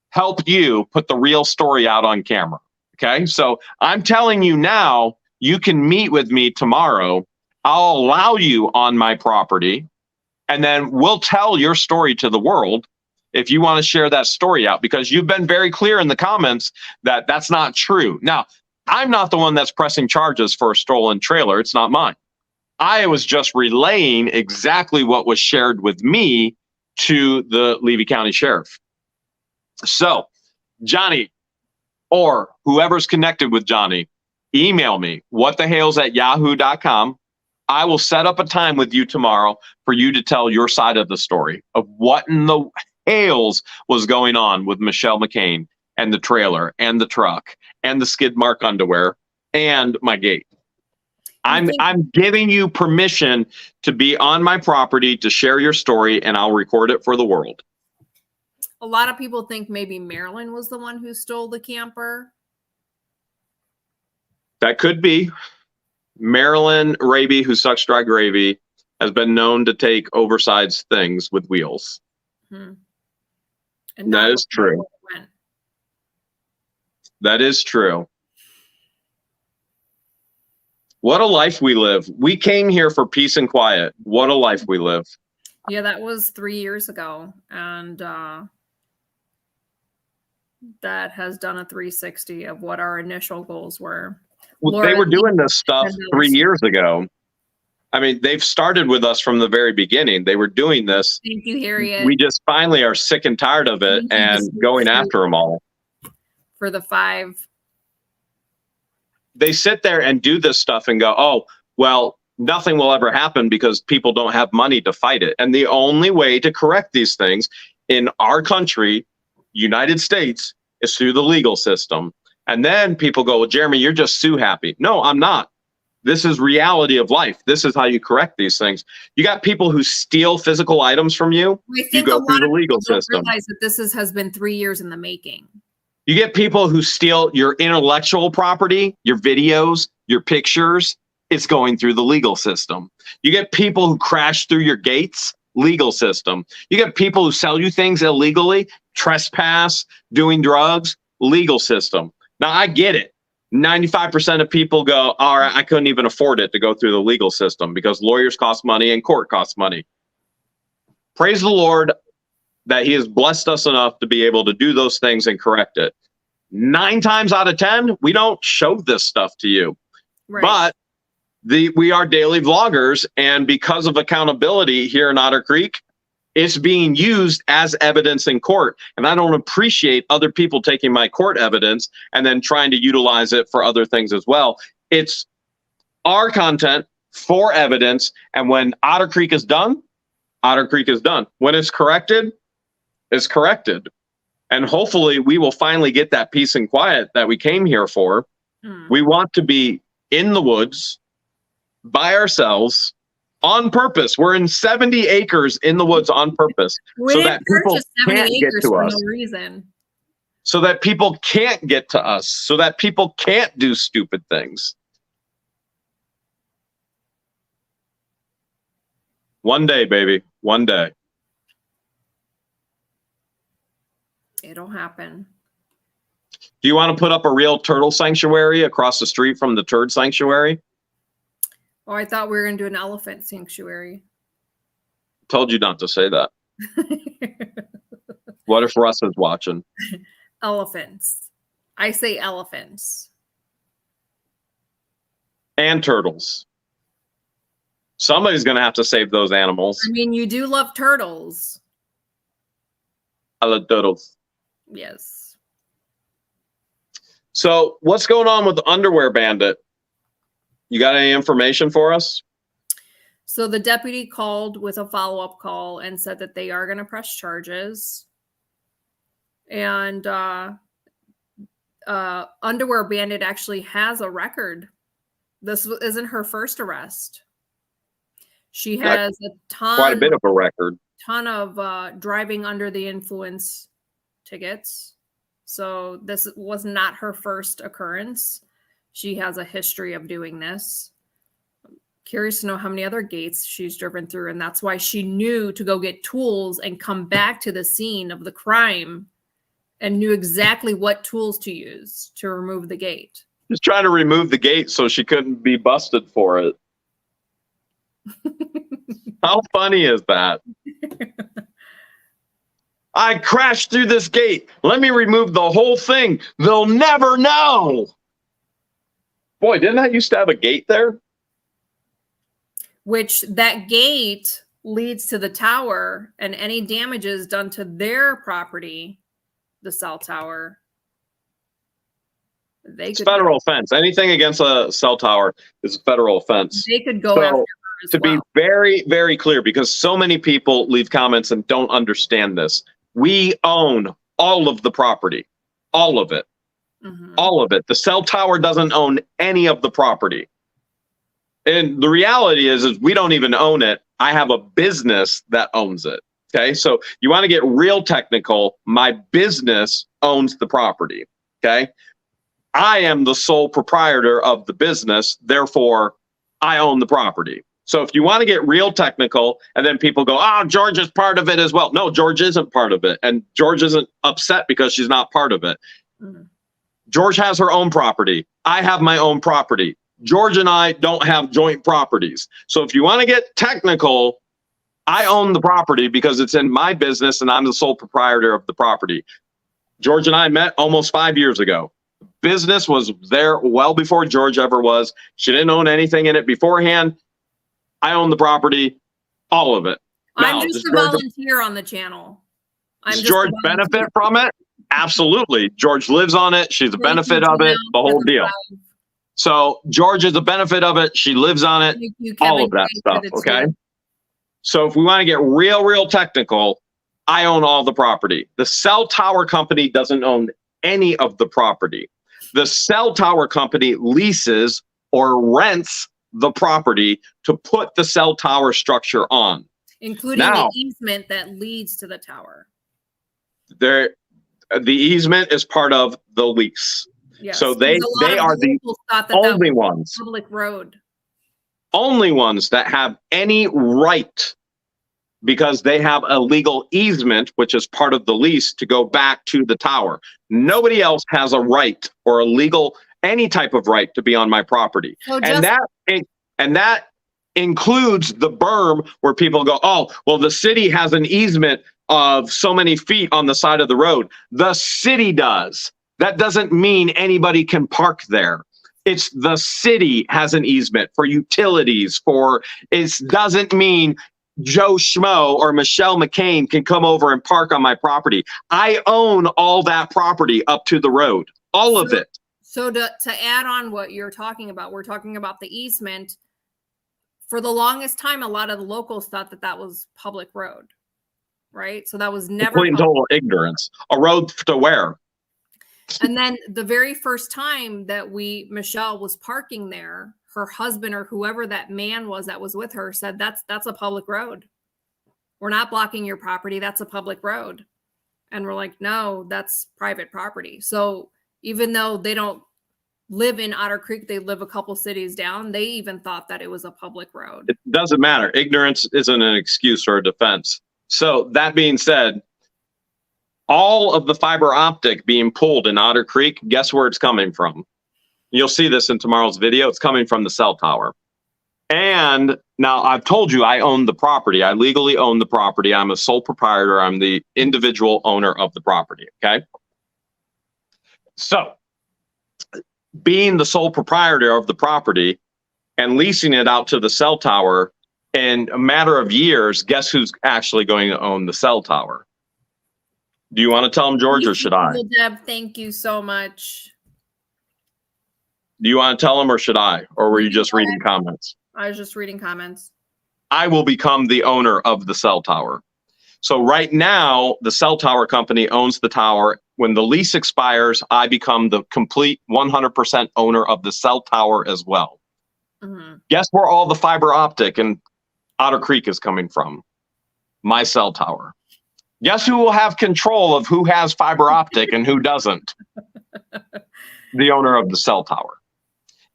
help you put the real story out on camera. Okay, so I'm telling you now. You can meet with me tomorrow. I'll allow you on my property, and then we'll tell your story to the world if you want to share that story out, because you've been very clear in the comments that that's not true. Now, I'm not the one that's pressing charges for a stolen trailer. It's not mine. I was just relaying exactly what was shared with me to the Levy County Sheriff. So, Johnny, or whoever's connected with Johnny, email me, whatthehales@yahoo.com. I will set up a time with you tomorrow for you to tell your side of the story of what in the Hales was going on with Michelle McCain and the trailer and the truck and the skid mark underwear and my gate. I'm giving you permission to be on my property to share your story, and I'll record it for the world. A lot of people think maybe Marilyn was the one who stole the camper. That could be. Marilyn Raby, who sucks dry gravy, has been known to take oversized things with wheels. And that is true. That is true. What a life we live. We came here for peace and quiet. What a life we live. Yeah, that was 3 years ago. And that has done a 360 of what our initial goals were. Well, they were doing this stuff 3 years ago. I mean, they've started with us from the very beginning. They were doing this. Thank you, Harriet. We just finally are sick and tired of it and going after them all. For the 5. They sit there and do this stuff and go, oh, well, nothing will ever happen because people don't have money to fight it. And the only way to correct these things in our country, United States, is through the legal system. And then people go, well, Jeremy, you're just sue happy. No, I'm not. This is reality of life. This is how you correct these things. You got people who steal physical items from you. You go through the legal system. Realize that this has been 3 years in the making. You get people who steal your intellectual property, your videos, your pictures. It's going through the legal system. You get people who crash through your gates, legal system. You get people who sell you things illegally, trespass, doing drugs, legal system. Now, I get it. 95% of people go, all right, I couldn't even afford it to go through the legal system because lawyers cost money and court costs money. Praise the Lord that he has blessed us enough to be able to do those things and correct it. 9 times out of 10, we don't show this stuff to you. Right. But we are daily vloggers, and because of accountability here in Otter Creek, it's being used as evidence in court. And I don't appreciate other people taking my court evidence and then trying to utilize it for other things as well. It's our content for evidence. And when Otter Creek is done, Otter Creek is done. When it's corrected, it's corrected. And hopefully we will finally get that peace and quiet that we came here for. We want to be in the woods by ourselves on purpose. We're in 70 acres in the woods on purpose. So that people can't get to us. No reason. So that people can't get to us. So that people can't do stupid things. One day, baby. One day. It'll happen. Do you want to put up a real turtle sanctuary across the street from the turd sanctuary? Oh, I thought we were going to do an elephant sanctuary. Told you not to say that. What if Russ is watching? Elephants. I say elephants. And turtles. Somebody's going to have to save those animals. I mean, you do love turtles. I love turtles. Yes. So what's going on with the underwear bandit? You got any information for us? So the deputy called with a follow-up call and said that they are going to press charges. And underwear bandit actually has a record. This isn't her first arrest. She has quite a bit of a record. Ton of driving under the influence tickets. So this was not her first occurrence. She has a history of doing this. I'm curious to know how many other gates she's driven through. And that's why she knew to go get tools and come back to the scene of the crime and knew exactly what tools to use to remove the gate. She's trying to remove the gate so she couldn't be busted for it. How funny is that? I crashed through this gate. Let me remove the whole thing. They'll never know. Boy, didn't I used to have a gate there? Which that gate leads to the tower, and any damages done to their property, the cell tower, it's federal offense. Anything against a cell tower is a federal offense. They could go after her as to be very, very clear, because so many people leave comments and don't understand this. We own all of the property, all of it. All of it. The cell tower doesn't own any of the property. And the reality is we don't even own it. I have a business that owns it. Okay. So you want to get real technical. My business owns the property. Okay. I am the sole proprietor of the business. Therefore, I own the property. So if you want to get real technical and then people go, oh, George is part of it as well. No, George isn't part of it. And George isn't upset because she's not part of it. George has her own property. I have my own property. George and I don't have joint properties. So if you want to get technical, I own the property because it's in my business and I'm the sole proprietor of the property. George and I met almost 5 years ago. Business was there well before George ever was. She didn't own anything in it beforehand. I own the property, all of it. Now, I'm just a volunteer on the channel. Does George benefit from it? Absolutely. George lives on it. She's a benefit of it, the whole deal. So George is a benefit of it. She lives on it, all of that stuff, okay? So if we want to get real technical, I own all the property. The cell tower company doesn't own any of the property. The cell tower company leases or rents the property to put the cell tower structure on. Including the easement that leads to the tower. The easement is part of the lease. Yes. So they are the only ones. Public road. Only ones that have any right, because they have a legal easement, which is part of the lease, to go back to the tower. Nobody else has a right or a legal, any type of right to be on my property. So and that includes the berm where people go, oh, well, the city has an easement of so many feet on the side of the road. The city does. That doesn't mean anybody can park there. It's the city has an easement for utilities, it doesn't mean Joe Schmo or Michelle McCain can come over and park on my property. I own all that property up to the road, all of it. So to add on what you're talking about, we're talking about the easement. For the longest time, a lot of the locals thought that was public road, right? So that was never complete and total ignorance. A road to where? And then the very first time that Michelle was parking there, her husband or whoever that man was that was with her said, that's a public road. We're not blocking your property. That's a public road. And we're like, no, that's private property. So even though they don't live in Otter Creek, they live a couple cities down, they even thought that it was a public road. It doesn't matter. Ignorance isn't an excuse or a defense. So that being said, all of the fiber optic being pulled in Otter Creek, guess where it's coming from? You'll see this in tomorrow's video. It's coming from the cell tower. And now I've told you I own the property. I legally own the property. I'm a sole proprietor. I'm the individual owner of the property. Okay. So being the sole proprietor of the property and leasing it out to the cell tower in a matter of years, guess who's actually going to own the cell tower? Do you want to tell them, George, or should I? Deb, thank you so much. Do you want to tell them or should I? Or were you just reading comments? I was just reading comments. I will become the owner of the cell tower. So right now, the cell tower company owns the tower. When the lease expires, I become the complete 100% owner of the cell tower as well. Mm-hmm. Guess where all the fiber optic in Otter Creek is coming from? My cell tower. Guess who will have control of who has fiber optic and who doesn't? The owner of the cell tower.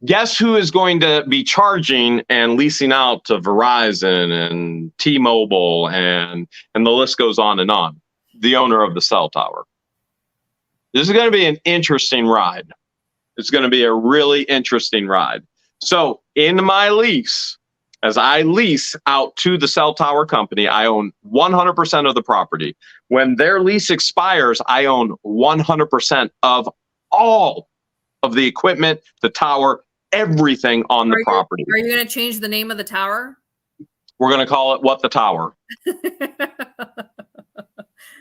Guess who is going to be charging and leasing out to Verizon and T-Mobile and the list goes on and on? The owner of the cell tower. This is going to be an interesting ride. It's going to be a really interesting ride. So in my lease, as I lease out to the cell tower company, I own 100% of the property. When their lease expires, I own 100% of all of the equipment, the tower, everything on the property. Are you going to change the name of the tower? We're going to call it What the Tower.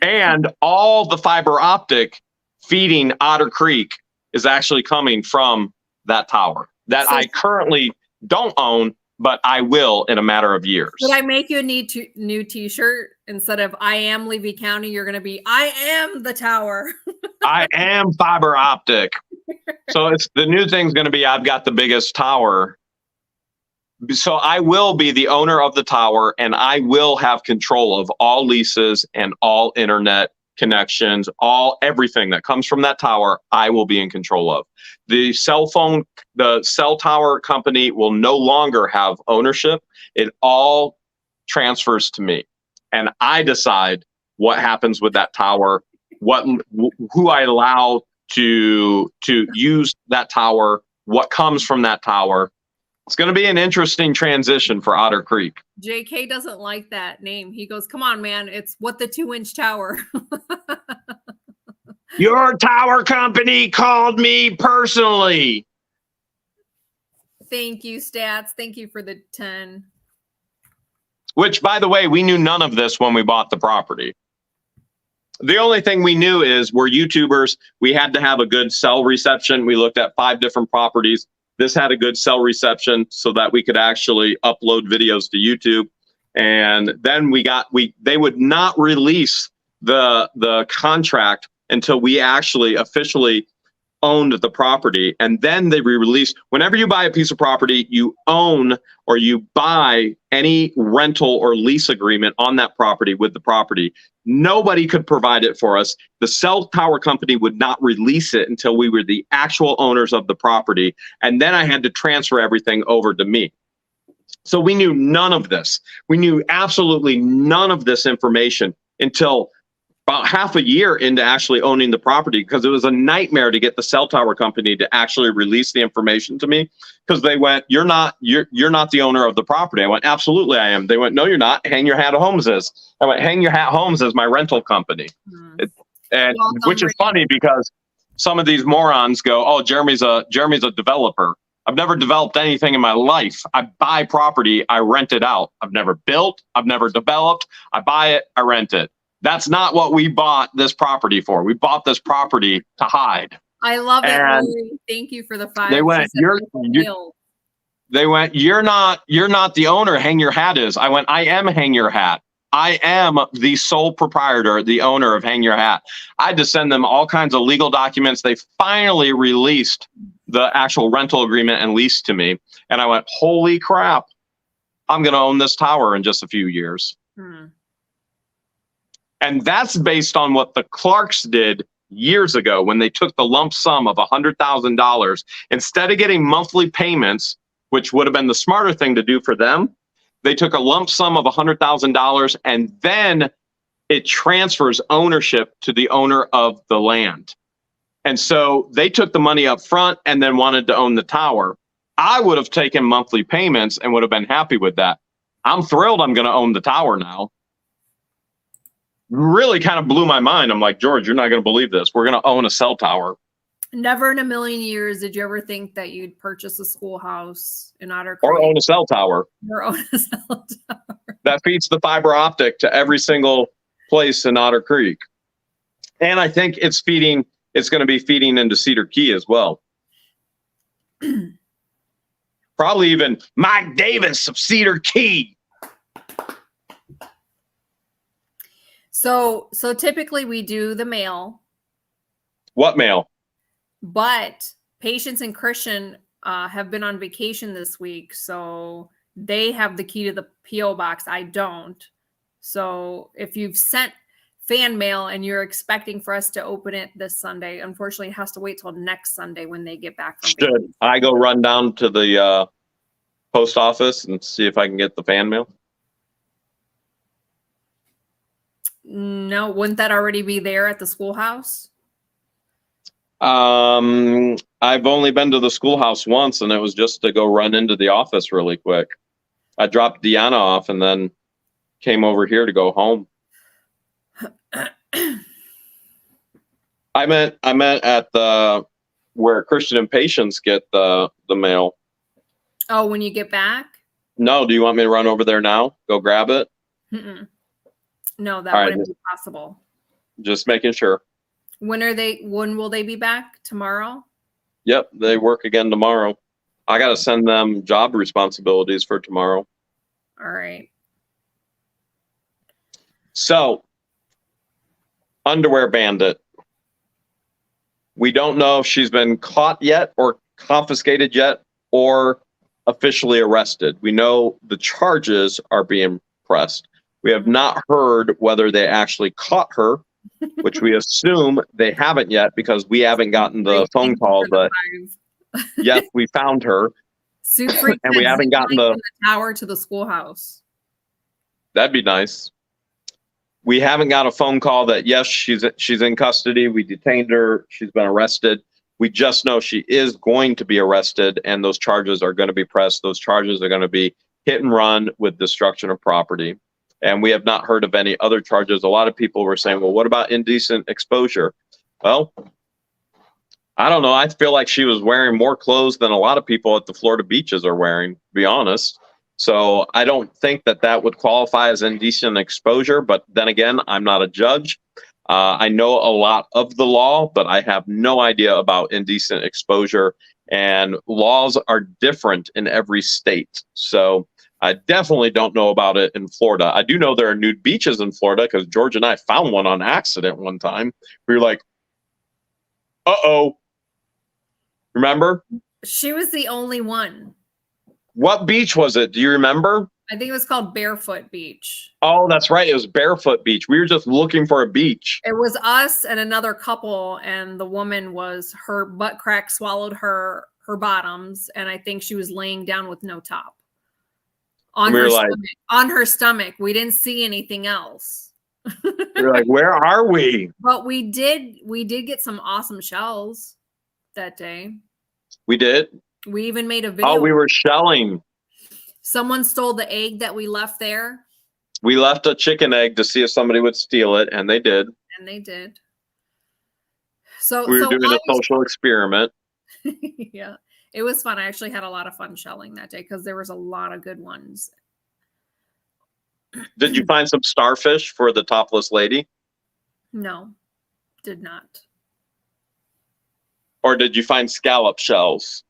And all the fiber optic feeding Otter Creek is actually coming from that tower that I currently don't own, but I will in a matter of years. Should I make you a new t-shirt? Instead of I am Levy County, you're going to be I am the tower. I am fiber optic. So the new thing's going to be I've got the biggest tower. So I will be the owner of the tower and I will have control of all leases and all internet connections, everything that comes from that tower, I will be in control of. The cell tower company will no longer have ownership. It all transfers to me. And I decide what happens with that tower, who I allow to use that tower, what comes from that tower. It's going to be an interesting transition for Otter Creek. JK doesn't like that name. He goes, come on, man. It's What the 2-inch tower. Your tower company called me personally. Thank you, Stats. Thank you for the 10. Which, by the way, we knew none of this when we bought the property. The only thing we knew is we're YouTubers. We had to have a good cell reception. We looked at 5 different properties. This had a good cell reception so that we could actually upload videos to YouTube. And then they would not release the contract until we actually officially owned the property. And then they release, whenever you buy a piece of property, you own or you buy any rental or lease agreement on that property with the property. Nobody could provide it for us. The cell tower company would not release it until we were the actual owners of the property. And then I had to transfer everything over to me. So we knew none of this. We knew absolutely none of this information until about half a year into actually owning the property, because it was a nightmare to get the cell tower company to actually release the information to me, because they went, you're not the owner of the property. I went, absolutely I am. They went, no, you're not. Hang Your Hat Homes is. I went, Hang Your Hat Homes is my rental company. And which is funny, because some of these morons go, oh, Jeremy's a developer. I've never developed anything in my life. I buy property, I rent it out. I've never built, I've never developed. I buy it, I rent it. That's not what we bought this property for. We bought this property to hide. I love it, Lori. Thank you for the 5. They went, they went, you're not the owner. Hang Your Hat is. I went, I am Hang Your Hat. I am the sole proprietor, the owner of Hang Your Hat. I had to send them all kinds of legal documents. They finally released the actual rental agreement and lease to me. And I went, holy crap, I'm going to own this tower in just a few years. And that's based on what the Clarks did years ago when they took the lump sum of $100,000. Instead of getting monthly payments, which would have been the smarter thing to do for them, they took a lump sum of $100,000, and then it transfers ownership to the owner of the land. And so they took the money up front and then wanted to own the tower. I would have taken monthly payments and would have been happy with that. I'm thrilled I'm going to own the tower now. Really kind of blew my mind. I'm like, George, you're not going to believe this. We're going to own a cell tower. Never in a million years did you ever think that you'd purchase a schoolhouse in Otter Creek. Or own a cell tower. Or own a cell tower. That feeds the fiber optic to every single place in Otter Creek. And I think it's going to be feeding into Cedar Key as well. Probably even Mike Davis of Cedar Key. So typically we do the mail. What mail? But Patience and Christian have been on vacation this week, so they have the key to the P.O. box. I don't. So if you've sent fan mail and you're expecting for us to open it this Sunday, unfortunately, it has to wait till next Sunday when they get back from vacation. Should I go run down to the post office and see if I can get the fan mail? No, wouldn't that already be there at the schoolhouse? I've only been to the schoolhouse once, and it was just to go run into the office really quick. I dropped Deanna off and then came over here to go home. I meant at the where Christian and Patience get the mail. Oh, when you get back? No, do you want me to run over there now? Go grab it? No, that wouldn't be possible. Just making sure. When will they be back? Tomorrow? Yep, they work again tomorrow. I got to send them job responsibilities for tomorrow. All right. So, underwear bandit. We don't know if she's been caught yet or confiscated yet or officially arrested. We know the charges are being pressed. We have not heard whether they actually caught her, which we assume they haven't yet because we haven't gotten the phone call that, yes, we found her. And we haven't gotten the tower to the schoolhouse. That'd be nice. We haven't got a phone call that, yes, she's in custody. We detained her. She's been arrested. We just know she is going to be arrested, and those charges are going to be pressed. Those charges are going to be hit and run with destruction of property. And we have not heard of any other charges. A lot of people were saying, well, what about indecent exposure? Well, I don't know. I feel like she was wearing more clothes than a lot of people at the Florida beaches are wearing, to be honest. So I don't think that would qualify as indecent exposure. But then again, I'm not a judge. I know a lot of the law, but I have no idea about indecent exposure. And laws are different in every state. So I definitely don't know about it in Florida. I do know there are nude beaches in Florida because George and I found one on accident one time. We were like, uh-oh. Remember? She was the only one. What beach was it? Do you remember? I think it was called Barefoot Beach. Oh, that's right. It was Barefoot Beach. We were just looking for a beach. It was us and another couple, and the woman was, her butt crack swallowed her bottoms, and I think she was laying down with no top. On her stomach. We didn't see anything else. You're like, where are we? But we did get some awesome shells that day. We did. We even made a video. Oh, we were shelling. Someone stole the egg that we left there. We left a chicken egg to see if somebody would steal it, and they did. And they did. So we were doing a social experiment. Yeah, it was fun. I actually had a lot of fun shelling that day because there was a lot of good ones. Did you find some starfish for the topless lady? No, did not. Or did you find scallop shells?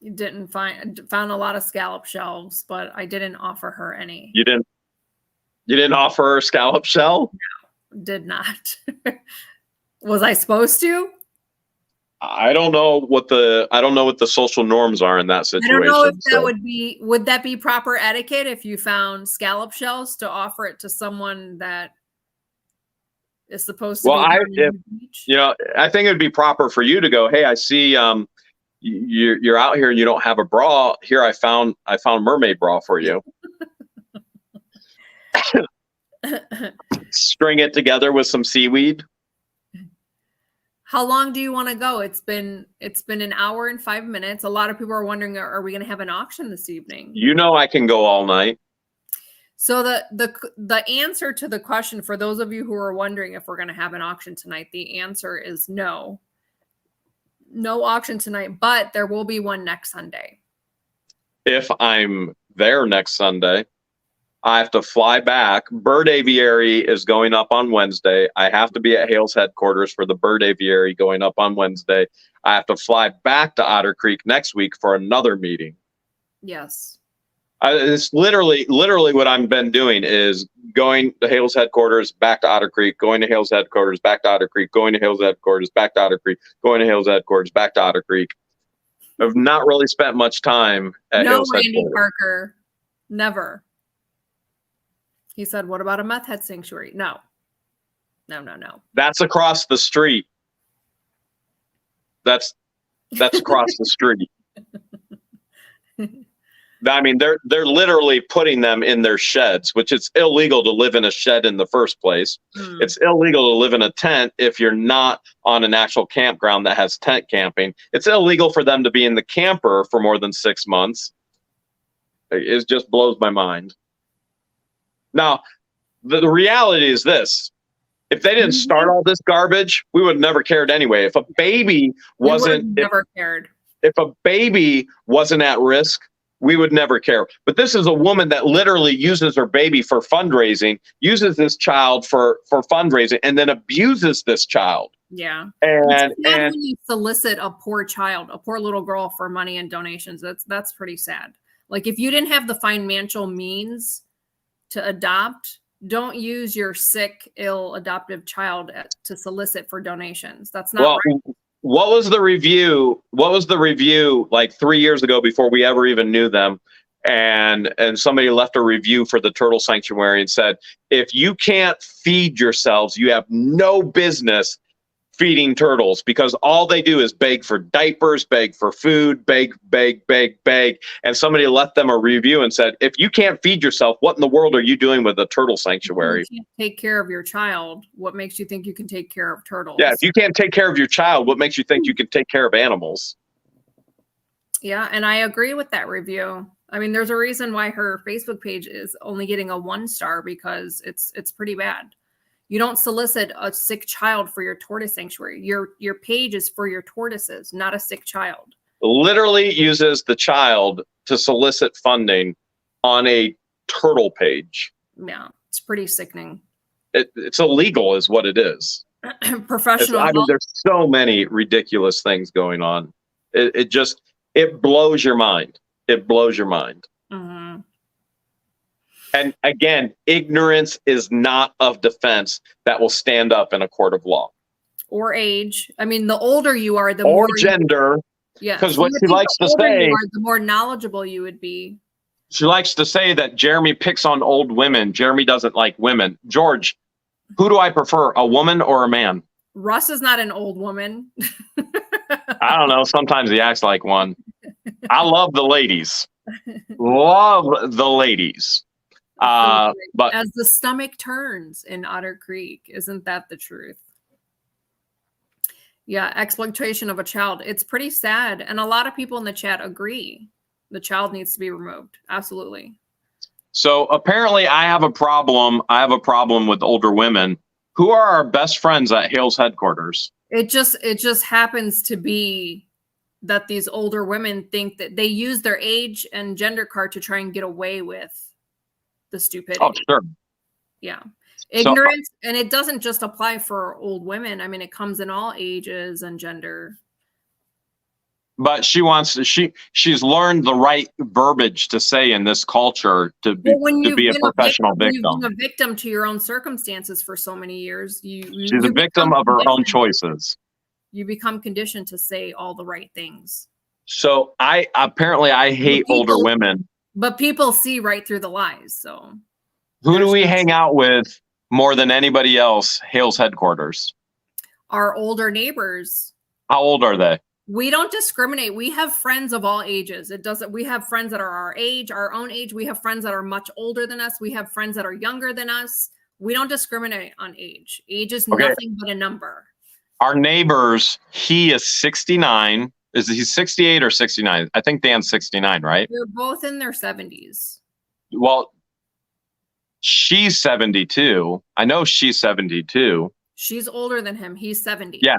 You didn't found a lot of scallop shells, but I didn't offer her any. You didn't offer her a scallop shell? No, did not. Was I supposed to? I don't know what the social norms are in that situation. I don't know if that would that be proper etiquette if you found scallop shells to offer it to someone that is supposed to be the beach? I think it'd be proper for you to go, hey, I see you're out here and you don't have a bra. Here I found a mermaid bra for you. String it together with some seaweed. How long do you want to go? It's been an hour and 5 minutes. A lot of people are wondering, are we going to have an auction this evening? I can go all night. So the answer to the question, for those of you who are wondering if we're going to have an auction tonight, the answer is no. No auction tonight, but there will be one next Sunday. If I'm there next Sunday, I have to fly back. Bird Aviary is going up on Wednesday. I have to be at Hale's headquarters for the Bird Aviary going up on Wednesday. I have to fly back to Otter Creek next week for another meeting. Yes. It's literally what I've been doing is going to Hale's headquarters, back to Otter Creek, going to Hale's headquarters, back to Otter Creek, going to Hale's headquarters, back to Otter Creek, going to Hale's headquarters, back to Otter Creek. I've not really spent much time at Hale's headquarters. No, Randy Parker. Never. He said, what about a meth head sanctuary? No. That's across the street. That's across the street. I mean, they're literally putting them in their sheds, which it's illegal to live in a shed in the first place. It's illegal to live in a tent if you're not on an actual campground that has tent camping. It's illegal for them to be in the camper for more than 6 months. It just blows my mind. Now, the reality is this. If they didn't start all this garbage, we would have never cared anyway. If a baby wasn't If a baby wasn't at risk, we would never care. But this is a woman that literally uses her baby for fundraising, uses this child for fundraising, and then abuses this child. Yeah. And when you solicit a poor child, a poor little girl for money and donations, that's pretty sad. Like if you didn't have the financial means to adopt, don't use your sick, ill adoptive child to solicit for donations. That's not right. What was the review like 3 years ago before we ever even knew them? And somebody left a review for the Turtle Sanctuary and said, if you can't feed yourselves, you have no business feeding turtles, because all they do is beg for diapers, beg for food, beg. And somebody left them a review and said, if you can't feed yourself, what in the world are you doing with a turtle sanctuary? If you can't take care of your child, what makes you think you can take care of turtles? Yeah, if you can't take care of your child, what makes you think you can take care of animals? Yeah, and I agree with that review. I mean, there's a reason why her Facebook page is only getting a 1-star, because it's pretty bad. You don't solicit a sick child for your tortoise sanctuary. Your page is for your tortoises, not a sick child. Literally uses the child to solicit funding on a turtle page. Yeah, it's pretty sickening. It's illegal is what it is. Professional. I mean, there's so many ridiculous things going on. It blows your mind. It blows your mind. Mm-hmm. And again, ignorance is not of defense that will stand up in a court of law. Or age. I mean, the older you are, the more. Or gender. Yeah. Because what she likes to say. The more knowledgeable you would be. She likes to say that Jeremy picks on old women. Jeremy doesn't like women. George, who do I prefer, a woman or a man? Russ is not an old woman. I don't know. Sometimes he acts like one. I love the ladies. Love the ladies. But as the stomach turns in Otter Creek, isn't that the truth? Yeah, exploitation of a child. It's pretty sad. And a lot of people in the chat agree. The child needs to be removed. Absolutely. So apparently I have a problem. I have a problem with older women. Who are our best friends at Hale's headquarters? It just happens to be that these older women think that they use their age and gender card to try and get away with the stupidity. Oh, sure. Yeah. Ignorance, and it doesn't just apply for old women. I mean, it comes in all ages and gender. But she's learned the right verbiage to say in this culture to be a professional victim. You've been a victim to your own circumstances for so many years. She's a victim of her own choices. You become conditioned to say all the right things. So I hate older women. But people see right through the lies. So who do we hang out with more than anybody else? Hale's headquarters. Our older neighbors. How old are they? We don't discriminate. We have friends of all ages. We have friends that are our age, our own age. We have friends that are much older than us. We have friends that are younger than us. We don't discriminate on age. Age is nothing but a number. Our neighbors, he is 69. Is he 68 or 69? I think Dan's 69, right? They're both in their 70s. Well, she's 72. I know she's 72. She's older than him. He's 70. Yeah.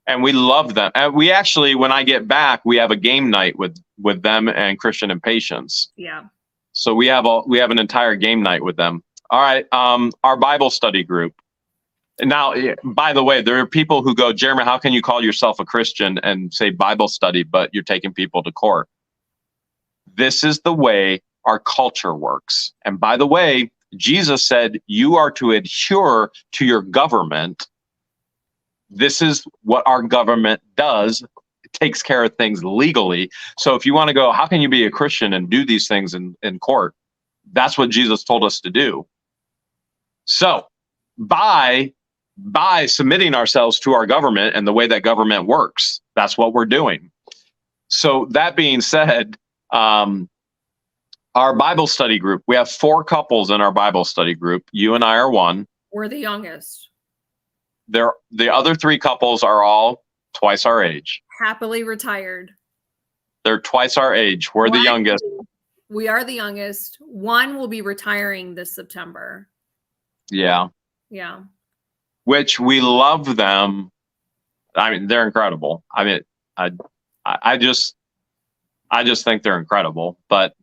And we love them. And we actually, when I get back, we have a game night with them and Christian and Patience. Yeah. So we have an entire game night with them. All right. Our Bible study group. Now, by the way, there are people who go, Jeremy, how can you call yourself a Christian and say Bible study, but you're taking people to court? This is the way our culture works. And by the way, Jesus said you are to adhere to your government. This is what our government does. It takes care of things legally. So if you want to go, how can you be a Christian and do these things in court? That's what Jesus told us to do. So by submitting ourselves to our government and the way that government works, that's what we're doing. So that being said, our Bible study group, we have 4 couples in our Bible study group. You and I are one. We're the youngest. The other 3 couples are all twice our age. Happily retired. They're twice our age. We're the youngest. We are the youngest. One will be retiring this September. Yeah. Yeah. Which we love them. I mean, they're incredible. I mean, I just think they're incredible. But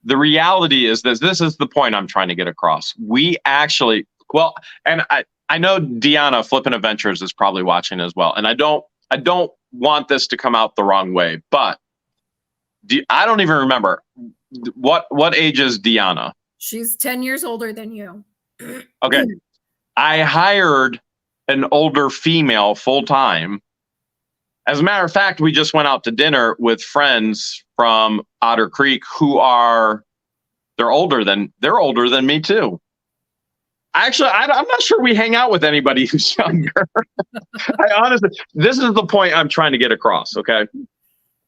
the reality is this is the point I'm trying to get across. We actually, well, and I know Deanna Flippin' Adventures is probably watching as well. And I don't want this to come out the wrong way, but I don't even remember what age is Deanna? She's 10 years older than you. Okay. I hired an older female full time. As a matter of fact, we just went out to dinner with friends from Otter Creek they're older than me too. Actually, I'm not sure we hang out with anybody who's younger. Honestly, this is the point I'm trying to get across. Okay.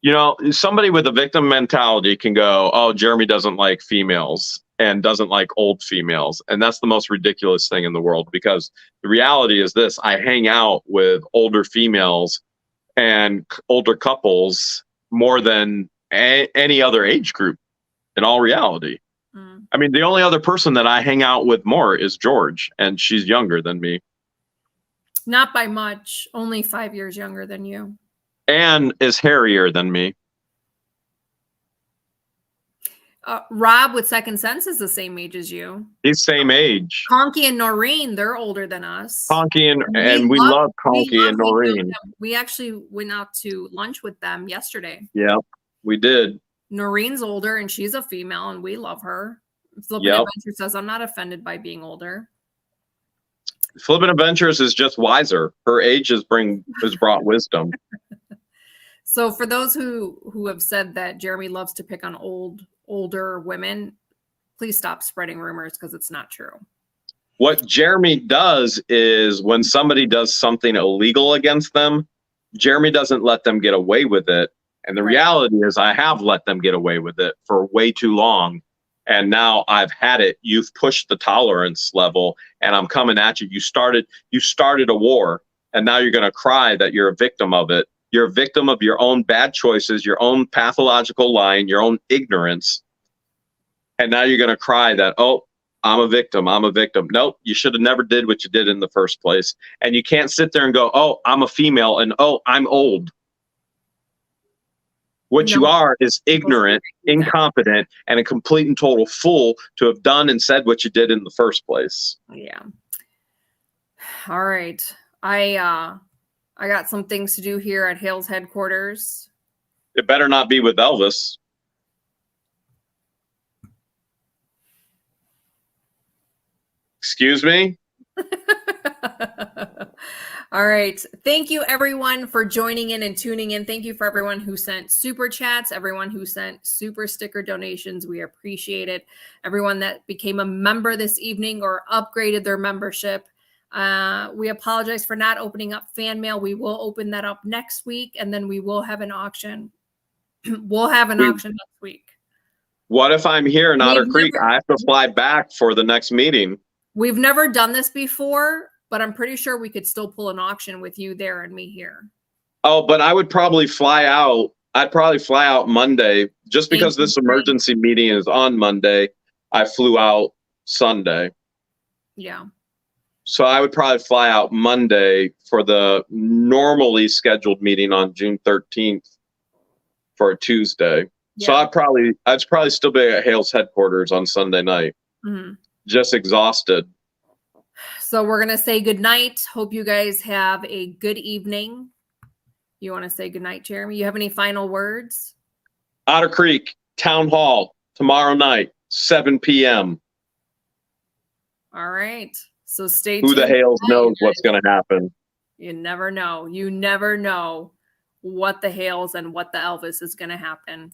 You know, somebody with a victim mentality can go, oh, Jeremy doesn't like females and doesn't like old females. And that's the most ridiculous thing in the world, because the reality is this: I hang out with older females and older couples more than any other age group in all reality. I mean, the only other person that I hang out with more is George, and she's younger than me. Not by much, only 5 years younger than you. And is hairier than me. Rob with Second Sense is the same age as you. He's same age. Conky and Noreen, they're older than us. Conky and we love Conky and Noreen. We actually went out to lunch with them yesterday. Yeah, we did. Noreen's older and she's a female and we love her. Flippin' Adventures says, I'm not offended by being older. Flippin' Adventures is just wiser. Her age has brought wisdom. So for those who have said that Jeremy loves to pick on older women, please stop spreading rumors, because it's not true. What Jeremy does is when somebody does something illegal against them, Jeremy doesn't let them get away with it. And the reality is I have let them get away with it for way too long. And now I've had it. You've pushed the tolerance level, and I'm coming at you. You started a war, and now you're going to cry that you're a victim of it. You're a victim of your own bad choices, your own pathological lying, your own ignorance. And now you're going to cry that, oh, I'm a victim. I'm a victim. Nope, you should have never did what you did in the first place. And you can't sit there and go, oh, I'm a female, and oh, I'm old. What you are is ignorant, incompetent, and a complete and total fool to have done and said what you did in the first place. Yeah. All right. I got some things to do here at Hale's headquarters. It better not be with Elvis. Excuse me? All right. Thank you, everyone, for joining in and tuning in. Thank you for everyone who sent super chats, everyone who sent super sticker donations. We appreciate it. Everyone that became a member this evening or upgraded their membership. We apologize for not opening up fan mail. We will open that up next week, and then we will have an auction. We'll have an auction next week. What if I'm here in Otter Creek? I have to fly back for the next meeting. We've never done this before, but I'm pretty sure we could still pull an auction with you there and me here. Oh, but I would probably fly out. I'd probably fly out Monday just because this emergency meeting is on Monday. I flew out Sunday. Yeah. So I would probably fly out Monday for the normally scheduled meeting on June 13th for a Tuesday. Yeah. So I'd probably still be at Hale's headquarters on Sunday night. Mm-hmm. Just exhausted. So we're going to say good night. Hope you guys have a good evening. You want to say good night, Jeremy? You have any final words? Otter Creek Town Hall tomorrow night, 7 p.m. All right. So stay tuned. Who the Hales knows what's going to happen? You never know. You never know what the Hales and what the Elvis is going to happen.